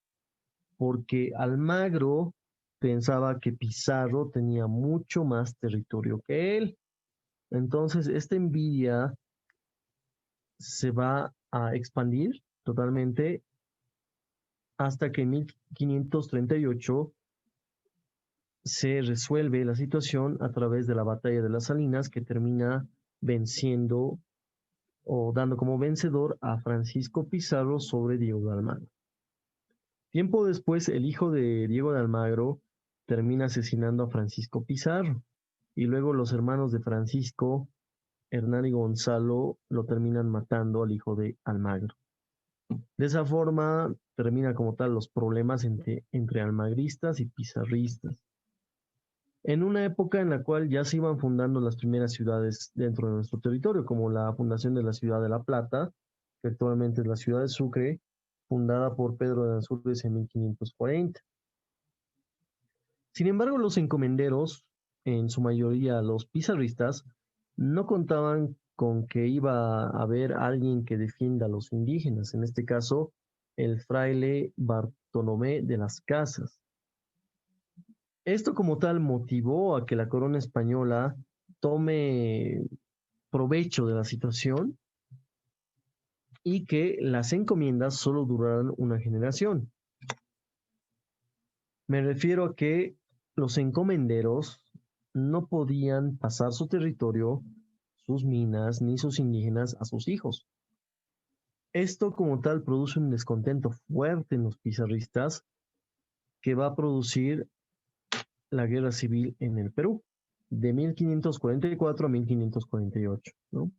porque Almagro pensaba que Pizarro tenía mucho más territorio que él. Entonces, esta envidia se va a expandir totalmente hasta que en 1538 se resuelve la situación a través de la batalla de las Salinas, que termina venciendo o dando como vencedor a Francisco Pizarro sobre Diego de Almagro. Tiempo después, el hijo de Diego de Almagro termina asesinando a Francisco Pizarro y luego los hermanos de Francisco, Hernán y Gonzalo, lo terminan matando al hijo de Almagro. De esa forma termina como tal los problemas entre almagristas y pizarristas. En una época en la cual ya se iban fundando las primeras ciudades dentro de nuestro territorio, como la fundación de la ciudad de La Plata, que actualmente es la ciudad de Sucre, fundada por Pedro de Ansúrez en 1540. Sin embargo, los encomenderos, en su mayoría los pizarristas, no contaban con que iba a haber alguien que defienda a los indígenas, en este caso el fraile Bartolomé de las Casas. Esto como tal motivó a que la corona española tome provecho de la situación y que las encomiendas solo duraran una generación. Me refiero a que los encomenderos no podían pasar su territorio, sus minas, ni sus indígenas a sus hijos. Esto como tal produce un descontento fuerte en los pizarristas que va a producir la guerra civil en el Perú de 1544 a 1548, ¿no?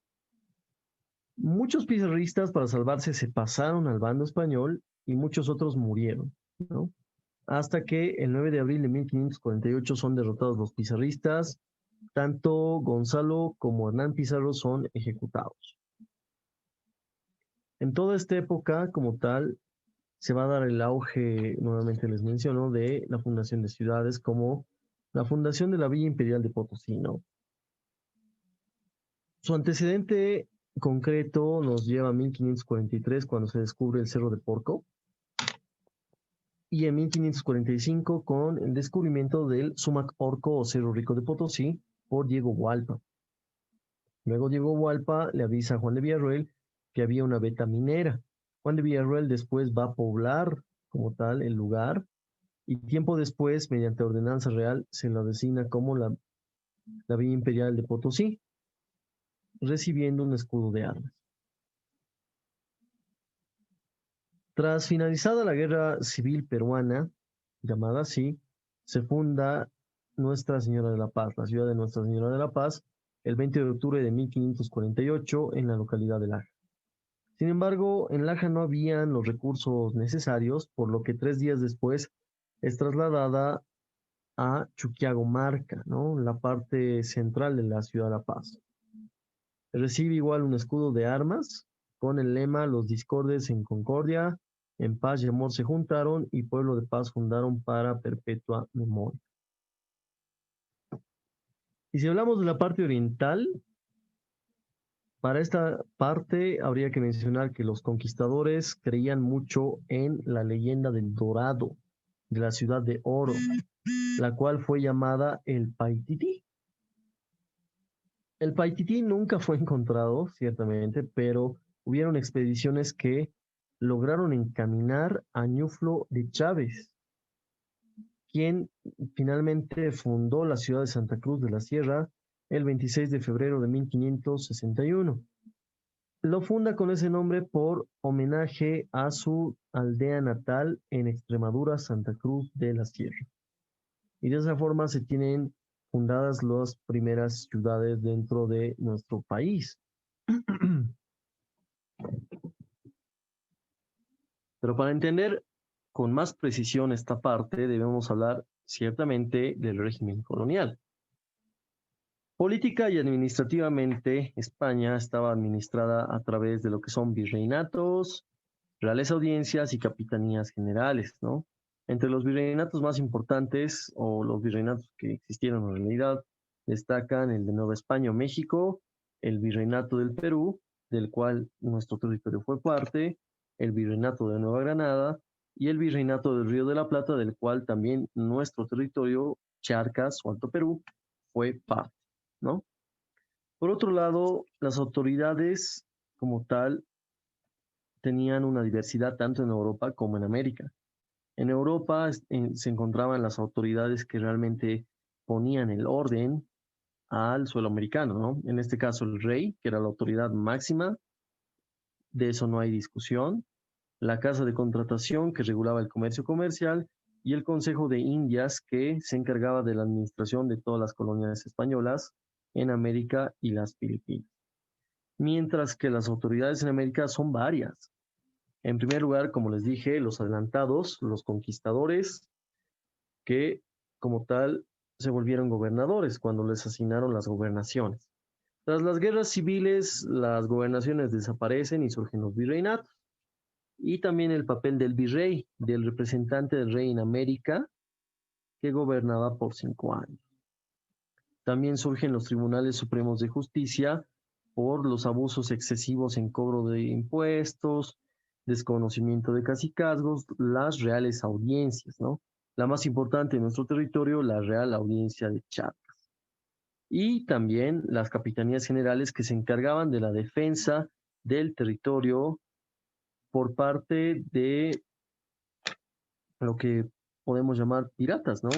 Muchos pizarristas para salvarse se pasaron al bando español y muchos otros murieron, ¿no? Hasta que el 9 de abril de 1548 son derrotados los pizarristas, tanto Gonzalo como Hernán Pizarro son ejecutados. En toda esta época, como tal, se va a dar el auge, nuevamente les menciono, de la fundación de ciudades como la fundación de la Villa Imperial de Potosí, ¿no? Su antecedente concreto nos lleva a 1543, cuando se descubre el Cerro de Porco, y en 1545 con el descubrimiento del Sumac Orco o Cerro Rico de Potosí por Diego Hualpa. Luego Diego Hualpa le avisa a Juan de Villarroel que había una veta minera. Juan de Villarroel después va a poblar como tal el lugar y tiempo después, mediante ordenanza real, se lo designa como la Villa Imperial de Potosí, recibiendo un escudo de armas. Tras finalizada la Guerra Civil Peruana, llamada así, se funda Nuestra Señora de la Paz, la ciudad de Nuestra Señora de la Paz, el 20 de octubre de 1548 en la localidad de Laja. Sin embargo, en Laja no habían los recursos necesarios, por lo que 3 días después es trasladada a Chuquiagomarca, ¿no? La parte central de la ciudad de La Paz. Recibe igual un escudo de armas con el lema Los discordes en concordia, en paz y amor se juntaron y pueblo de paz fundaron para perpetua memoria. Y si hablamos de la parte oriental, para esta parte habría que mencionar que los conquistadores creían mucho en la leyenda del Dorado, de la ciudad de Oro, la cual fue llamada el Paitití. El Paitití nunca fue encontrado, ciertamente, pero hubieron expediciones que lograron encaminar a Ñuflo de Chávez, quien finalmente fundó la ciudad de Santa Cruz de la Sierra el 26 de febrero de 1561. Lo funda con ese nombre por homenaje a su aldea natal en Extremadura, Santa Cruz de la Sierra. Y de esa forma se tienen fundadas las primeras ciudades dentro de nuestro país. Pero para entender con más precisión esta parte, debemos hablar ciertamente del régimen colonial. Política y administrativamente, España estaba administrada a través de lo que son virreinatos, reales audiencias y capitanías generales, ¿no? Entre los virreinatos más importantes o los virreinatos que existieron en realidad destacan el de Nueva España o México, el virreinato del Perú, del cual nuestro territorio fue parte, el virreinato de Nueva Granada y el virreinato del Río de la Plata, del cual también nuestro territorio, Charcas o Alto Perú, fue parte, ¿no? Por otro lado, las autoridades como tal tenían una diversidad tanto en Europa como en América. En Europa se encontraban las autoridades que realmente ponían el orden al suelo americano, ¿no? En este caso el rey, que era la autoridad máxima, de eso no hay discusión, la Casa de Contratación, que regulaba el comercio comercial, y el Consejo de Indias, que se encargaba de la administración de todas las colonias españolas en América y las Filipinas. Mientras que las autoridades en América son varias. En primer lugar, como les dije, los adelantados, los conquistadores, que como tal se volvieron gobernadores cuando les asignaron las gobernaciones. Tras las guerras civiles, las gobernaciones desaparecen y surgen los virreinatos. Y también el papel del virrey, del representante del rey en América, que gobernaba por 5 años. También surgen los tribunales supremos de justicia por los abusos excesivos en cobro de impuestos, desconocimiento de cacicazgos, las reales audiencias, ¿no? La más importante en nuestro territorio, la Real Audiencia de Charcas. Y también las capitanías generales que se encargaban de la defensa del territorio por parte de lo que podemos llamar piratas, ¿no?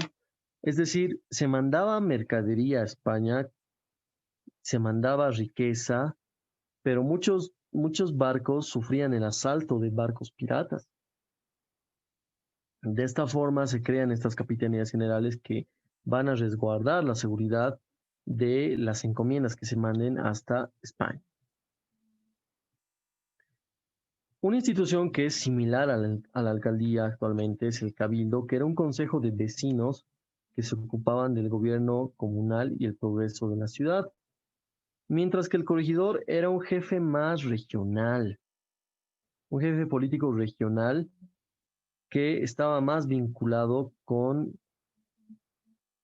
Es decir, se mandaba mercadería a España, se mandaba riqueza, pero muchos barcos sufrían el asalto de barcos piratas. De esta forma se crean estas capitanías generales que van a resguardar la seguridad de las encomiendas que se manden hasta España. Una institución que es similar a la alcaldía actualmente es el Cabildo, que era un consejo de vecinos que se ocupaban del gobierno comunal y el progreso de la ciudad, mientras que el corregidor era un jefe más regional, un jefe político regional que estaba más vinculado con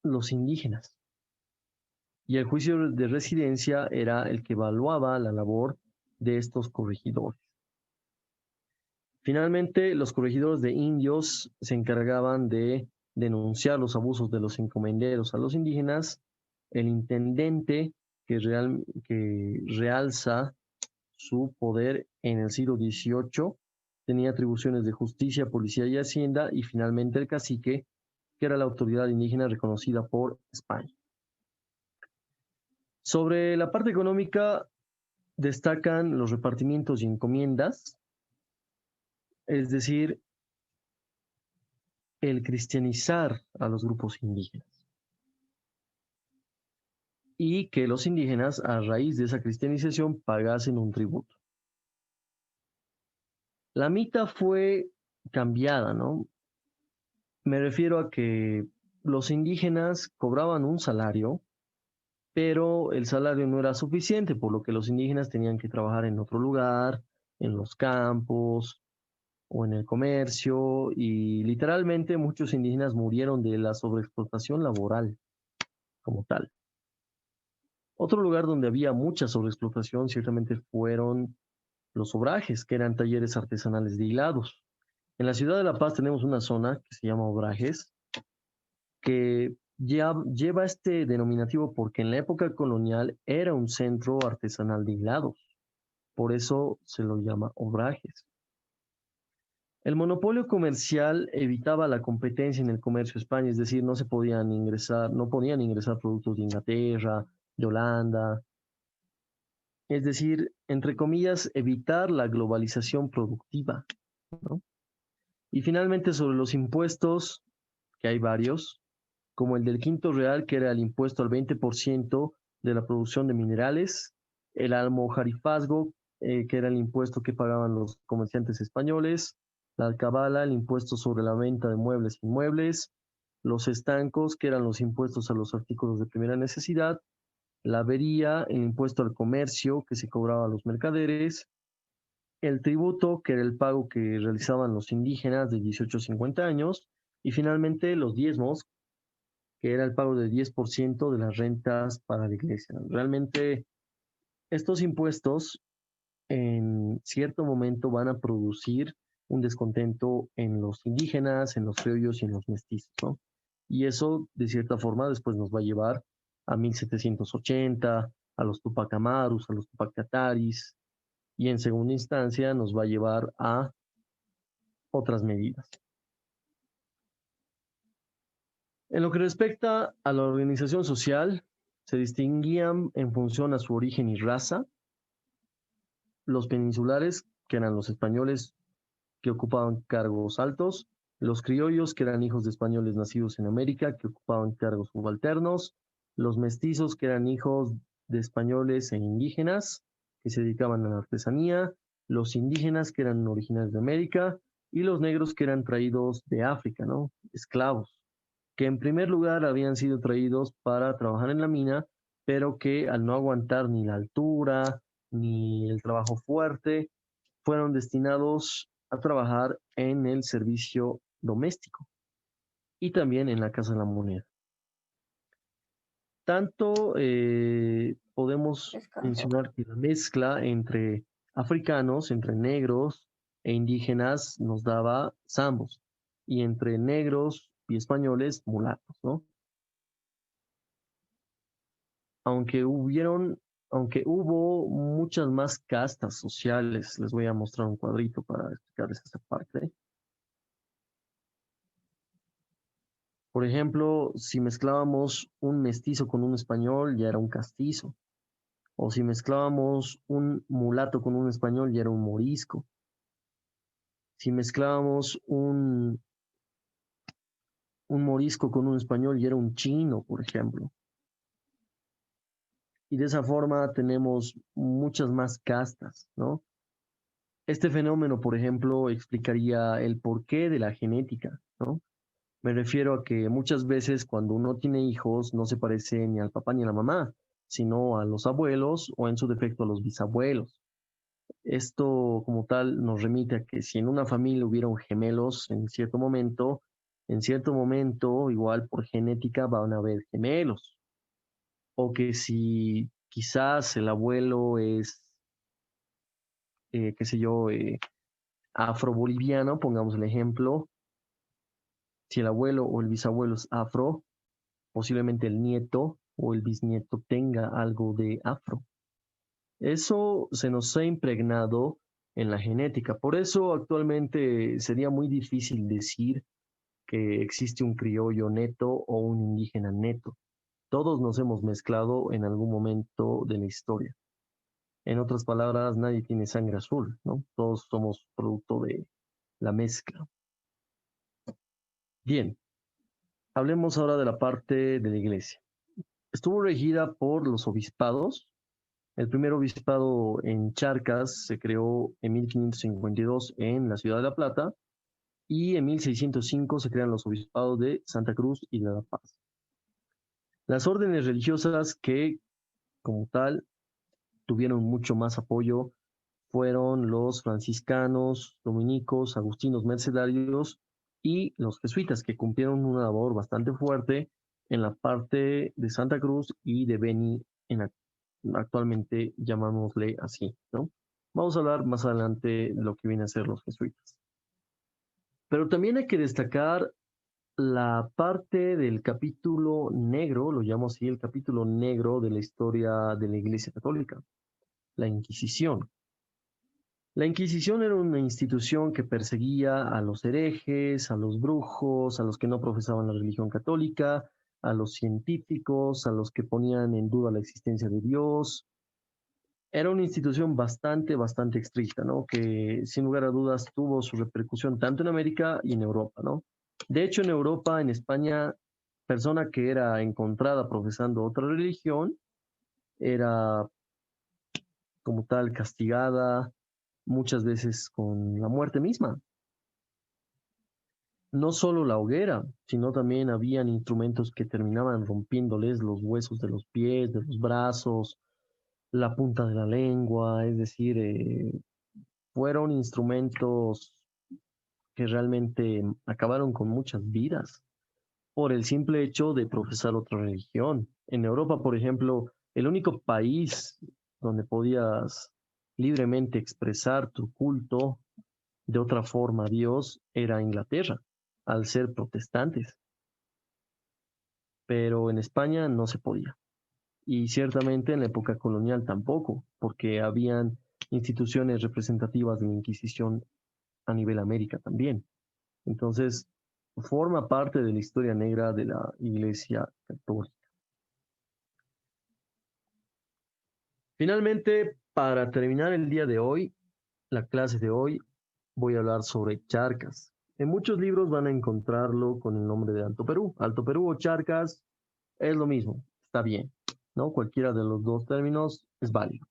los indígenas. Y el juicio de residencia era el que evaluaba la labor de estos corregidores. Finalmente, los corregidores de indios se encargaban de denunciar los abusos de los encomenderos a los indígenas. El intendente que realza su poder en el siglo XVIII tenía atribuciones de justicia, policía y hacienda, y finalmente el cacique, que era la autoridad indígena reconocida por España. Sobre la parte económica destacan los repartimientos y encomiendas, es decir, el cristianizar a los grupos indígenas y que los indígenas, a raíz de esa cristianización, pagasen un tributo. La mitad fue cambiada, ¿no? Me refiero a que los indígenas cobraban un salario, pero el salario no era suficiente, por lo que los indígenas tenían que trabajar en otro lugar, en los campos o en el comercio, y literalmente muchos indígenas murieron de la sobreexplotación laboral como tal. Otro lugar donde había mucha sobreexplotación ciertamente fueron los obrajes, que eran talleres artesanales de hilados. En la ciudad de La Paz tenemos una zona que se llama Obrajes, que lleva este denominativo porque en la época colonial era un centro artesanal de hilados. Por eso se lo llama Obrajes. El monopolio comercial evitaba la competencia en el comercio de España, es decir, no podían ingresar productos de Inglaterra, de Holanda, es decir, entre comillas, evitar la globalización productiva, ¿no? Y finalmente sobre los impuestos, que hay varios, como el del quinto real, que era el impuesto al 20% de la producción de minerales, el almojarifazgo, que era el impuesto que pagaban los comerciantes españoles, la alcabala, el impuesto sobre la venta de muebles e inmuebles, los estancos, que eran los impuestos a los artículos de primera necesidad, la avería, el impuesto al comercio que se cobraba a los mercaderes, el tributo, que era el pago que realizaban los indígenas de 18 a 50 años, y finalmente los diezmos, que era el pago del 10% de las rentas para la iglesia. Realmente estos impuestos en cierto momento van a producir un descontento en los indígenas, en los criollos y en los mestizos, ¿no? Y eso, de cierta forma, después nos va a llevar a 1780, a los Tupac Amarus, a los Tupac Cataris, y en segunda instancia nos va a llevar a otras medidas. En lo que respecta a la organización social, se distinguían en función a su origen y raza. Los peninsulares, que eran los españoles que ocupaban cargos altos, los criollos, que eran hijos de españoles nacidos en América, que ocupaban cargos subalternos, los mestizos, que eran hijos de españoles e indígenas, que se dedicaban a la artesanía, los indígenas, que eran originarios de América, y los negros, que eran traídos de África, ¿no? Esclavos, que en primer lugar habían sido traídos para trabajar en la mina, pero que al no aguantar ni la altura, ni el trabajo fuerte, fueron destinados a trabajar en el servicio doméstico y también en la Casa de la Moneda. Tanto podemos mencionar que la mezcla entre africanos, entre negros e indígenas nos daba zambos, y entre negros y españoles mulatos, ¿no? Aunque aunque hubo muchas más castas sociales, les voy a mostrar un cuadrito para explicarles esta parte. Por ejemplo, si mezclábamos un mestizo con un español, ya era un castizo. O si mezclábamos un mulato con un español, ya era un morisco. Si mezclábamos un morisco con un español, ya era un chino, por ejemplo. Y de esa forma tenemos muchas más castas, ¿no? Este fenómeno, por ejemplo, explicaría el porqué de la genética, ¿no? Me refiero a que muchas veces cuando uno tiene hijos no se parece ni al papá ni a la mamá, sino a los abuelos o en su defecto a los bisabuelos. Esto como tal nos remite a que si en una familia hubieron gemelos en cierto momento, igual por genética van a haber gemelos. O que si quizás el abuelo es, qué sé yo, afro-boliviano, pongamos el ejemplo, si el abuelo o el bisabuelo es afro, posiblemente el nieto o el bisnieto tenga algo de afro. Eso se nos ha impregnado en la genética. Por eso actualmente sería muy difícil decir que existe un criollo neto o un indígena neto. Todos nos hemos mezclado en algún momento de la historia. En otras palabras, nadie tiene sangre azul, ¿no? Todos somos producto la mezcla. Bien, hablemos ahora de la parte de la iglesia. Estuvo regida por los obispados. El primer obispado en Charcas se creó en 1552 en la ciudad de La Plata y en 1605 se crean los obispados de Santa Cruz y de La Paz. Las órdenes religiosas que, como tal, tuvieron mucho más apoyo fueron los franciscanos, dominicos, agustinos, mercedarios y los jesuitas, que cumplieron una labor bastante fuerte en la parte de Santa Cruz y de Beni, actualmente llamámosle así, ¿no? Vamos a hablar más adelante de lo que vienen a ser los jesuitas. Pero también hay que destacar la parte del capítulo negro, lo llamo así, el capítulo negro de la historia de la Iglesia Católica, la Inquisición. La Inquisición era una institución que perseguía a los herejes, a los brujos, a los que no profesaban la religión católica, a los científicos, a los que ponían en duda la existencia de Dios. Era una institución bastante estricta, ¿no? Que sin lugar a dudas tuvo su repercusión tanto en América y en Europa, ¿no? De hecho, en Europa, en España, persona que era encontrada profesando otra religión era como tal castigada muchas veces con la muerte misma. No solo la hoguera, sino también habían instrumentos que terminaban rompiéndoles los huesos de los pies, de los brazos, la punta de la lengua, es decir, fueron instrumentos que realmente acabaron con muchas vidas por el simple hecho de profesar otra religión. En Europa, por ejemplo, el único país donde podías libremente expresar tu culto de otra forma a Dios era Inglaterra, al ser protestantes, pero en España no se podía. Y ciertamente en la época colonial tampoco, porque habían instituciones representativas de la Inquisición a nivel América también. Entonces, forma parte de la historia negra de la Iglesia Católica. Finalmente, para terminar el día de hoy, la clase de hoy, voy a hablar sobre Charcas. En muchos libros van a encontrarlo con el nombre de Alto Perú. Alto Perú o Charcas es lo mismo, está bien, ¿no? Cualquiera de los dos términos es válido.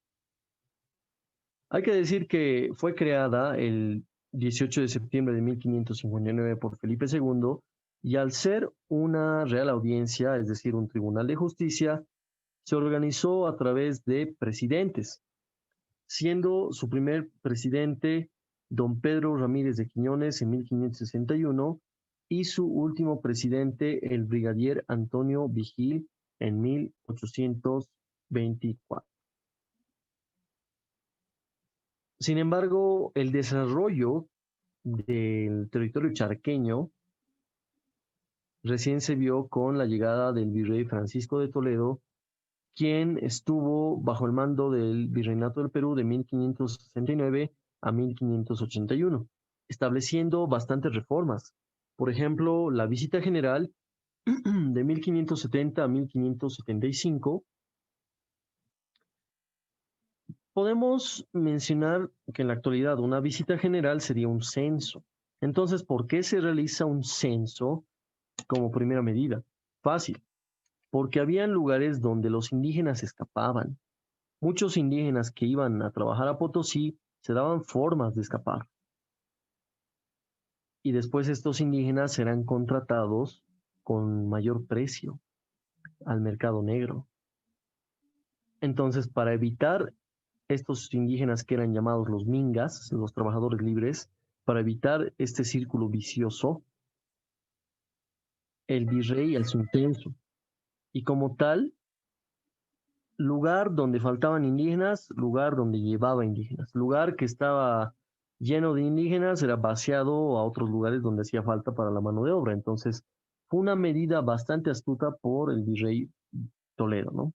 Hay que decir que fue creada el 18 de septiembre de 1559 por Felipe II y al ser una real audiencia, es decir, un tribunal de justicia, se organizó a través de presidentes, siendo su primer presidente don Pedro Ramírez de Quiñones en 1561 y su último presidente el brigadier Antonio Vigil en 1824. Sin embargo, el desarrollo del territorio charqueño recién se vio con la llegada del virrey Francisco de Toledo, quien estuvo bajo el mando del Virreinato del Perú de 1569 a 1581, estableciendo bastantes reformas. Por ejemplo, la visita general de 1570 a 1575. Podemos mencionar que en la actualidad una visita general sería un censo. Entonces, ¿por qué se realiza un censo como primera medida? Fácil, porque habían lugares donde los indígenas escapaban. Muchos indígenas que iban a trabajar a Potosí se daban formas de escapar. Y después estos indígenas eran contratados con mayor precio al mercado negro. Entonces, para evitar estos indígenas que eran llamados los mingas, los trabajadores libres, para evitar este círculo vicioso, el virrey alzó un censo. Y como tal, lugar donde faltaban indígenas, lugar donde llevaba indígenas, lugar que estaba lleno de indígenas era vaciado a otros lugares donde hacía falta para la mano de obra. Entonces, fue una medida bastante astuta por el virrey Toledo, ¿no?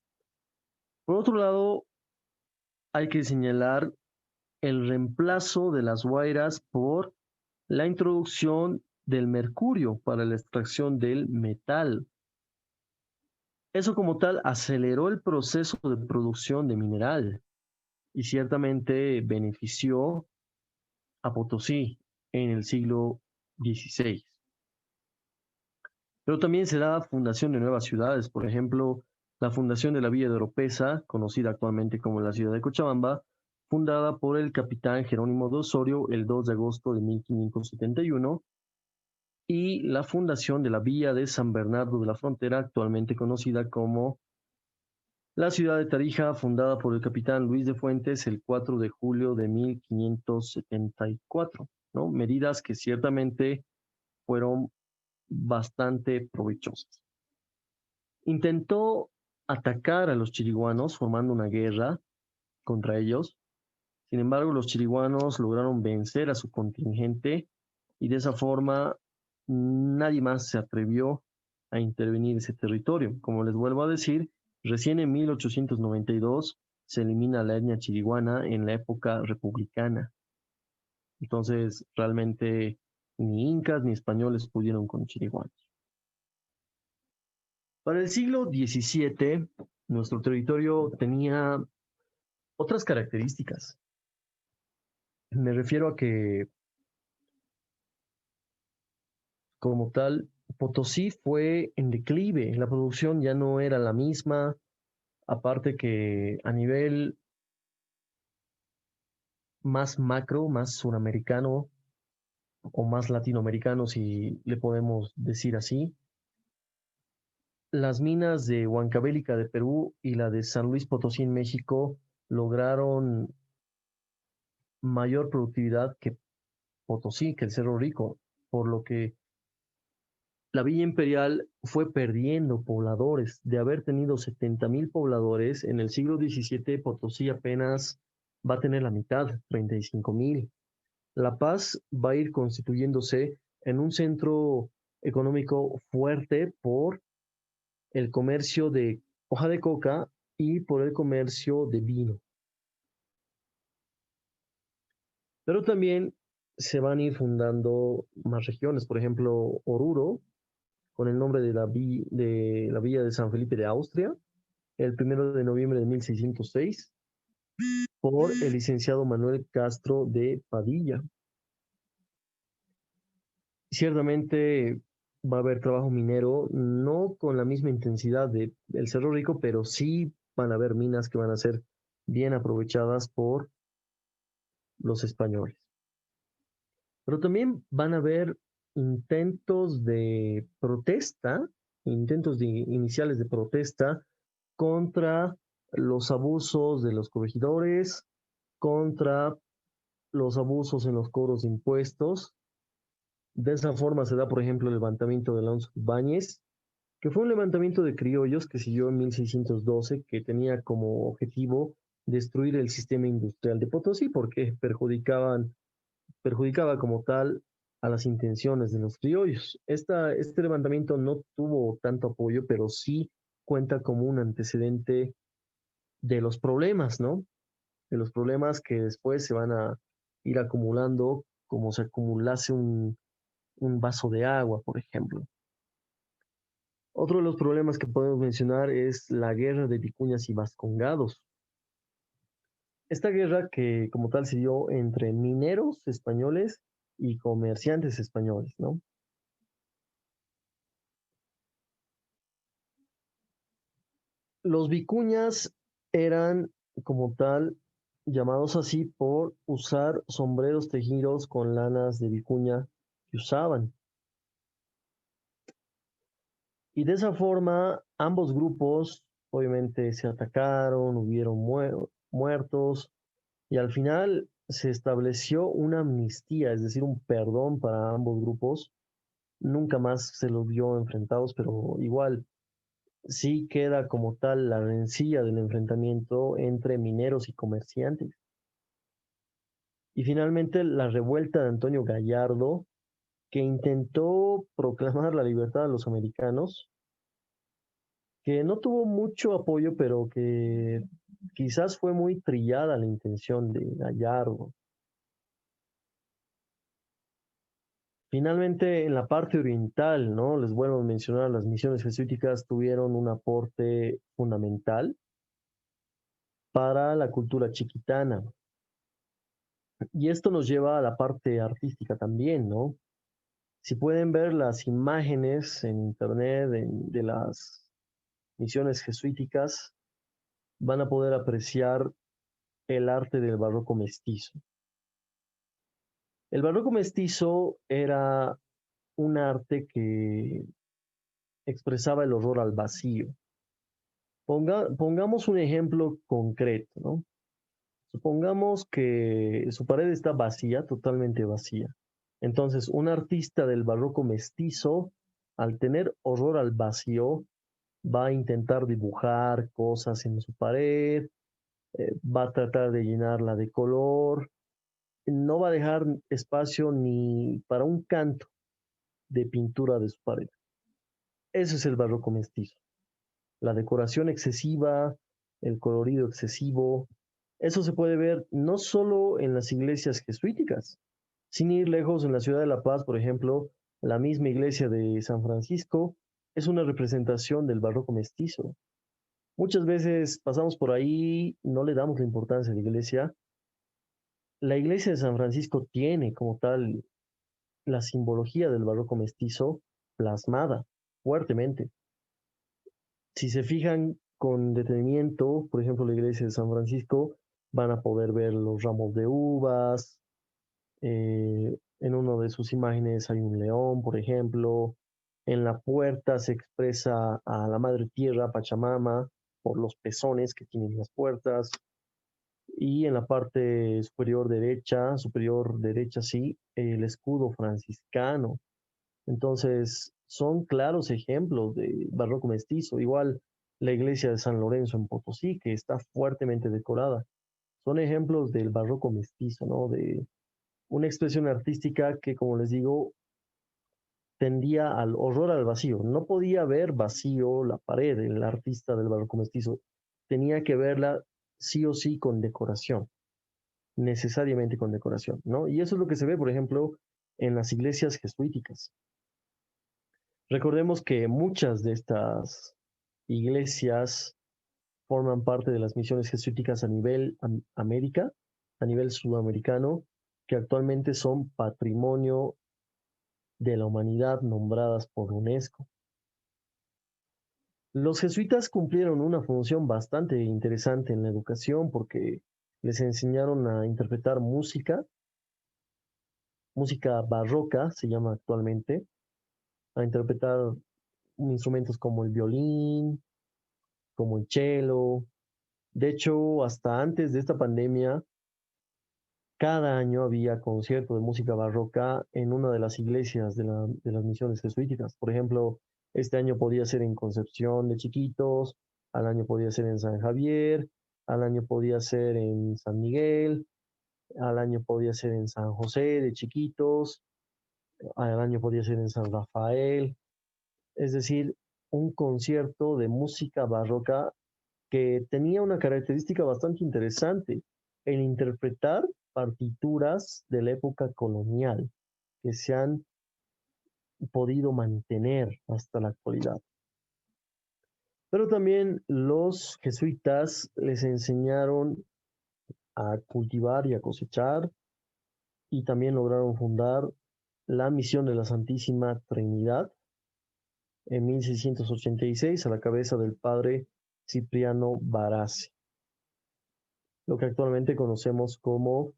Por otro lado, hay que señalar el reemplazo de las guairas por la introducción del mercurio para la extracción del metal. Eso como tal aceleró el proceso de producción de mineral y ciertamente benefició a Potosí. en el siglo XVI. Pero también se da fundación de nuevas ciudades, por ejemplo, la fundación de la Villa de Oropesa, conocida actualmente como la ciudad de Cochabamba, fundada por el capitán Jerónimo de Osorio el 2 de agosto de 1571, y la fundación de la Villa de San Bernardo de la Frontera, actualmente conocida como la ciudad de Tarija, fundada por el capitán Luis de Fuentes el 4 de julio de 1574, ¿no? Medidas que ciertamente fueron bastante provechosas. Intentó atacar a los chiriguanos formando una guerra contra ellos. Sin embargo, los chiriguanos lograron vencer a su contingente y de esa forma nadie más se atrevió a intervenir ese territorio. Como les vuelvo a decir, recién en 1892 se elimina la etnia chiriguana en la época republicana. Entonces, realmente ni incas ni españoles pudieron con chiriguanos. Para el siglo XVII, nuestro territorio tenía otras características. Me refiero a que, como tal, Potosí fue en declive, la producción ya no era la misma, aparte que a nivel más macro, más suramericano o más latinoamericano, si le podemos decir así, las minas de Huancavelica de Perú y la de San Luis Potosí en México lograron mayor productividad que Potosí, que el Cerro Rico, por lo que la Villa Imperial fue perdiendo pobladores. De haber tenido 70,000 pobladores, en el siglo XVII Potosí apenas va a tener la mitad, 35,000. La Paz va a ir constituyéndose en un centro económico fuerte por el comercio de hoja de coca y por el comercio de vino. Pero también se van a ir fundando más regiones, por ejemplo, Oruro, con el nombre de la Villa de San Felipe de Austria, el 1 de noviembre de 1606, por el licenciado Manuel Castro de Padilla. Ciertamente va a haber trabajo minero, no con la misma intensidad del Cerro Rico, pero sí van a haber minas que van a ser bien aprovechadas por los españoles. Pero también van a haber intentos de protesta, iniciales de protesta contra los abusos de los corregidores, contra los abusos en los cobros de impuestos. De esa forma se da, por ejemplo, el levantamiento de Alonso Ibáñez, que fue un levantamiento de criollos que siguió en 1612, que tenía como objetivo destruir el sistema industrial de Potosí porque perjudicaba como tal a las intenciones de los criollos. Este levantamiento no tuvo tanto apoyo, pero sí cuenta como un antecedente de los problemas, ¿no? De los problemas que después se van a ir acumulando como se acumulase un vaso de agua, por ejemplo. Otro de los problemas que podemos mencionar es la guerra de vicuñas y vascongados. Esta guerra que como tal se dio entre mineros españoles y comerciantes españoles, ¿no? Los vicuñas eran como tal llamados así por usar sombreros tejidos con lanas de vicuña que usaban. Y de esa forma ambos grupos obviamente se atacaron, hubieron muertos y al final se estableció una amnistía, es decir, un perdón para ambos grupos. Nunca más se los vio enfrentados, pero igual sí queda como tal la rencilla del enfrentamiento entre mineros y comerciantes. Y finalmente la revuelta de Antonio Gallardo, que intentó proclamar la libertad de los americanos, que no tuvo mucho apoyo, pero que quizás fue muy trillada la intención de Gallardo. Finalmente, en la parte oriental, ¿no? Les vuelvo a mencionar, las misiones jesuíticas tuvieron un aporte fundamental para la cultura chiquitana. Y esto nos lleva a la parte artística también, ¿no? Si pueden ver las imágenes en internet de las misiones jesuíticas, van a poder apreciar el arte del barroco mestizo. El barroco mestizo era un arte que expresaba el horror al vacío. Pongamos un ejemplo concreto, ¿no? Supongamos que su pared está vacía, totalmente vacía. Entonces, un artista del barroco mestizo, al tener horror al vacío, va a intentar dibujar cosas en su pared, va a tratar de llenarla de color, no va a dejar espacio ni para un canto de pintura de su pared. Eso es el barroco mestizo. La decoración excesiva, el colorido excesivo. Eso se puede ver no solo en las iglesias jesuíticas, sin ir lejos, en la ciudad de La Paz, por ejemplo, la misma iglesia de San Francisco es una representación del barroco mestizo. Muchas veces pasamos por ahí, no le damos la importancia a la iglesia. La iglesia de San Francisco tiene como tal la simbología del barroco mestizo plasmada fuertemente. Si se fijan con detenimiento, por ejemplo, la iglesia de San Francisco, van a poder ver los ramos de uvas. En una de sus imágenes hay un león, por ejemplo. En la puerta se expresa a la madre tierra, Pachamama, por los pezones que tienen las puertas. Y en la parte superior derecha, sí, el escudo franciscano. Entonces, son claros ejemplos de barroco mestizo. Igual la iglesia de San Lorenzo en Potosí, que está fuertemente decorada. Son ejemplos del barroco mestizo, ¿no? De una expresión artística que, como les digo, tendía al horror al vacío. No podía ver vacío la pared, el artista del barroco mestizo. Tenía que verla sí o sí con decoración, necesariamente con decoración, ¿no? Y eso es lo que se ve, por ejemplo, en las iglesias jesuíticas. Recordemos que muchas de estas iglesias forman parte de las misiones jesuíticas a nivel América, a nivel sudamericano, que actualmente son patrimonio de la humanidad nombradas por UNESCO. Los jesuitas cumplieron una función bastante interesante en la educación porque les enseñaron a interpretar música barroca se llama actualmente, a interpretar instrumentos como el violín, como el cello. De hecho, hasta antes de esta pandemia, cada año había concierto de música barroca en una de las iglesias de las misiones jesuíticas. Por ejemplo, este año podía ser en Concepción de Chiquitos, al año podía ser en San Javier, al año podía ser en San Miguel, al año podía ser en San José de Chiquitos, al año podía ser en San Rafael. Es decir, un concierto de música barroca que tenía una característica bastante interesante, el interpretar partituras de la época colonial que se han podido mantener hasta la actualidad. Pero también los jesuitas les enseñaron a cultivar y a cosechar y también lograron fundar la misión de la Santísima Trinidad en 1686 a la cabeza del padre Cipriano Barassi, lo que actualmente conocemos como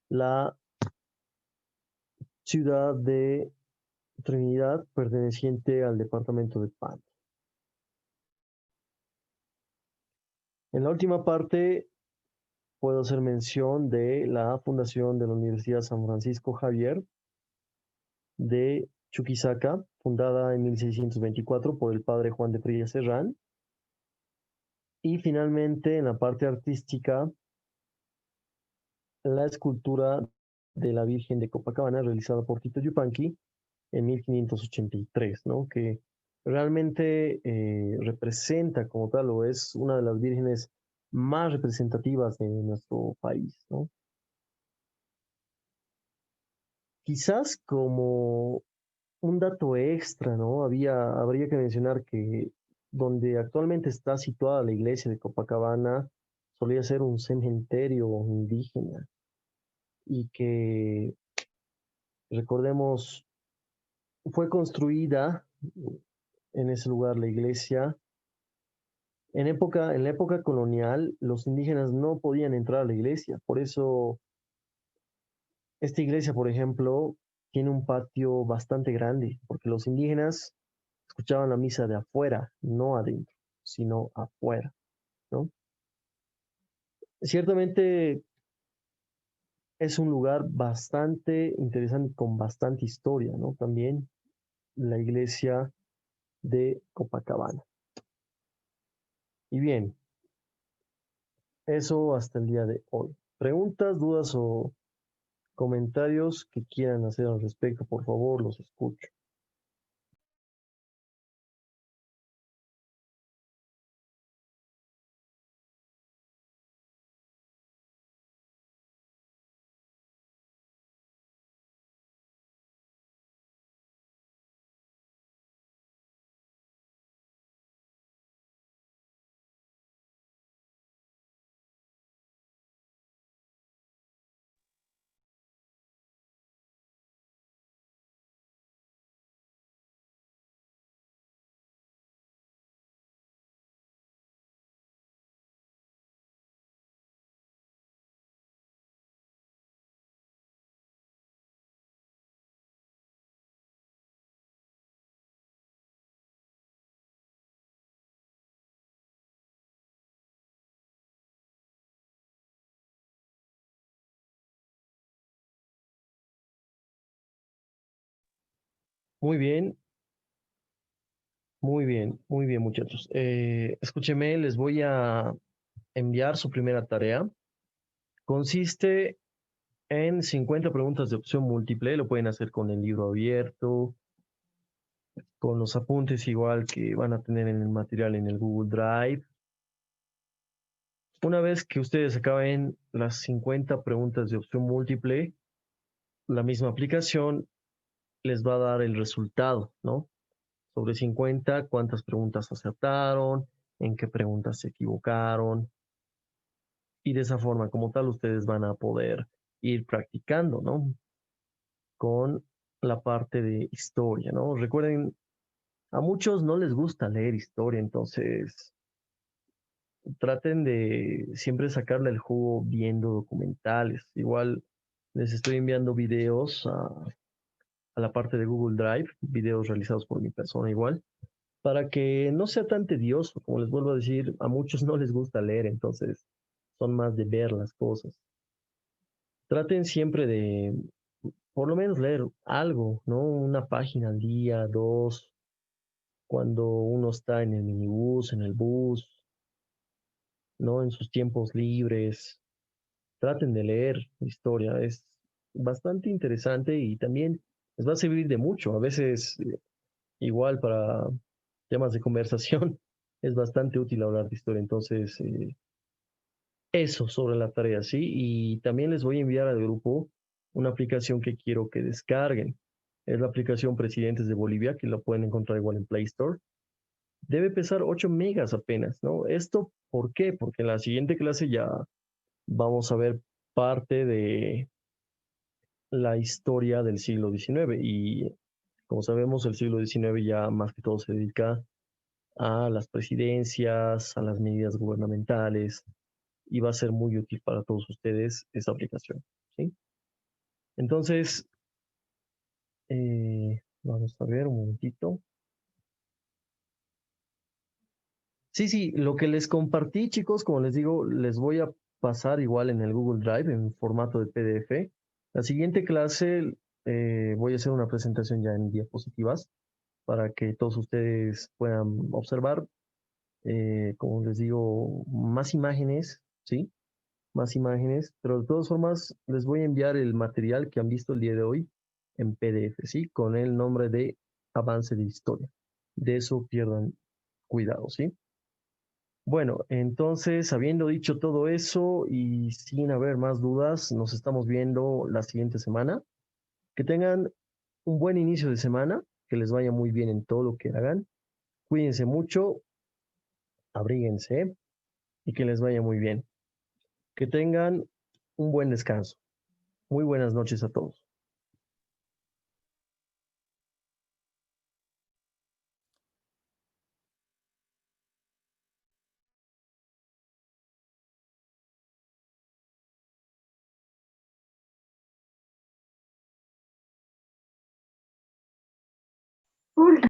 la ciudad de Trinidad, perteneciente al departamento de Pan. En la última parte puedo hacer mención de la fundación de la Universidad San Francisco Javier de Chuquisaca, fundada en 1624 por el padre Juan de Frías Serrán. Y finalmente, en la parte artística, la escultura de la Virgen de Copacabana, realizada por Tito Yupanqui en 1583, ¿no? Que realmente representa como tal o es una de las vírgenes más representativas de nuestro país, ¿no? Quizás como un dato extra, ¿no? Habría que mencionar que donde actualmente está situada la iglesia de Copacabana solía ser un cementerio indígena. y que, recordemos, fue construida en ese lugar la iglesia. En la época colonial, los indígenas no podían entrar a la iglesia. Por eso, esta iglesia, por ejemplo, tiene un patio bastante grande, porque los indígenas escuchaban la misa de afuera, no adentro, sino afuera, ¿no? Ciertamente es un lugar bastante interesante, con bastante historia, ¿no? También la iglesia de Copacabana. Y bien, eso hasta el día de hoy. ¿Preguntas, dudas o comentarios que quieran hacer al respecto? Por favor, los escucho. Muy bien, muy bien, muy bien, muchachos. Escúcheme, les voy a enviar su primera tarea. Consiste en 50 preguntas de opción múltiple. Lo pueden hacer con el libro abierto, con los apuntes igual que van a tener en el material en el Google Drive. Una vez que ustedes acaben las 50 preguntas de opción múltiple, la misma aplicación les va a dar el resultado, ¿no? Sobre 50, cuántas preguntas acertaron, en qué preguntas se equivocaron. Y de esa forma, como tal, ustedes van a poder ir practicando, ¿no? Con la parte de historia, ¿no? Recuerden, a muchos no les gusta leer historia, entonces traten de siempre sacarle el jugo viendo documentales. Igual les estoy enviando videos a la parte de Google Drive, videos realizados por mi persona igual, para que no sea tan tedioso. Como les vuelvo a decir, a muchos no les gusta leer, entonces son más de ver las cosas. Traten siempre de por lo menos leer algo, ¿no? Una página al día, dos, cuando uno está en el minibús, en el bus, ¿no? En sus tiempos libres. Traten de leer historia, es bastante interesante y también les va a servir de mucho. A veces, igual para temas de conversación, es bastante útil hablar de historia. Entonces, eso sobre la tarea, ¿sí? Y también les voy a enviar al grupo una aplicación que quiero que descarguen. Es la aplicación Presidentes de Bolivia, que la pueden encontrar igual en Play Store. Debe pesar 8 megas apenas, ¿no? ¿Esto por qué? Porque en la siguiente clase ya vamos a ver parte de la historia del siglo XIX y como sabemos el siglo XIX ya más que todo se dedica a las presidencias, a las medidas gubernamentales y va a ser muy útil para todos ustedes esa aplicación, ¿sí? Entonces, vamos a ver un momentito. Sí, sí, lo que les compartí, chicos, como les digo, les voy a pasar igual en el Google Drive en formato de PDF. La siguiente clase voy a hacer una presentación ya en diapositivas para que todos ustedes puedan observar, como les digo, más imágenes, ¿sí? Más imágenes, pero de todas formas les voy a enviar el material que han visto el día de hoy en PDF, ¿sí? Con el nombre de avance de historia. De eso pierdan cuidado, ¿sí? Bueno, entonces, habiendo dicho todo eso y sin haber más dudas, nos estamos viendo la siguiente semana. Que tengan un buen inicio de semana, que les vaya muy bien en todo lo que hagan. Cuídense mucho, abríguense y que les vaya muy bien. Que tengan un buen descanso. Muy buenas noches a todos. Cool.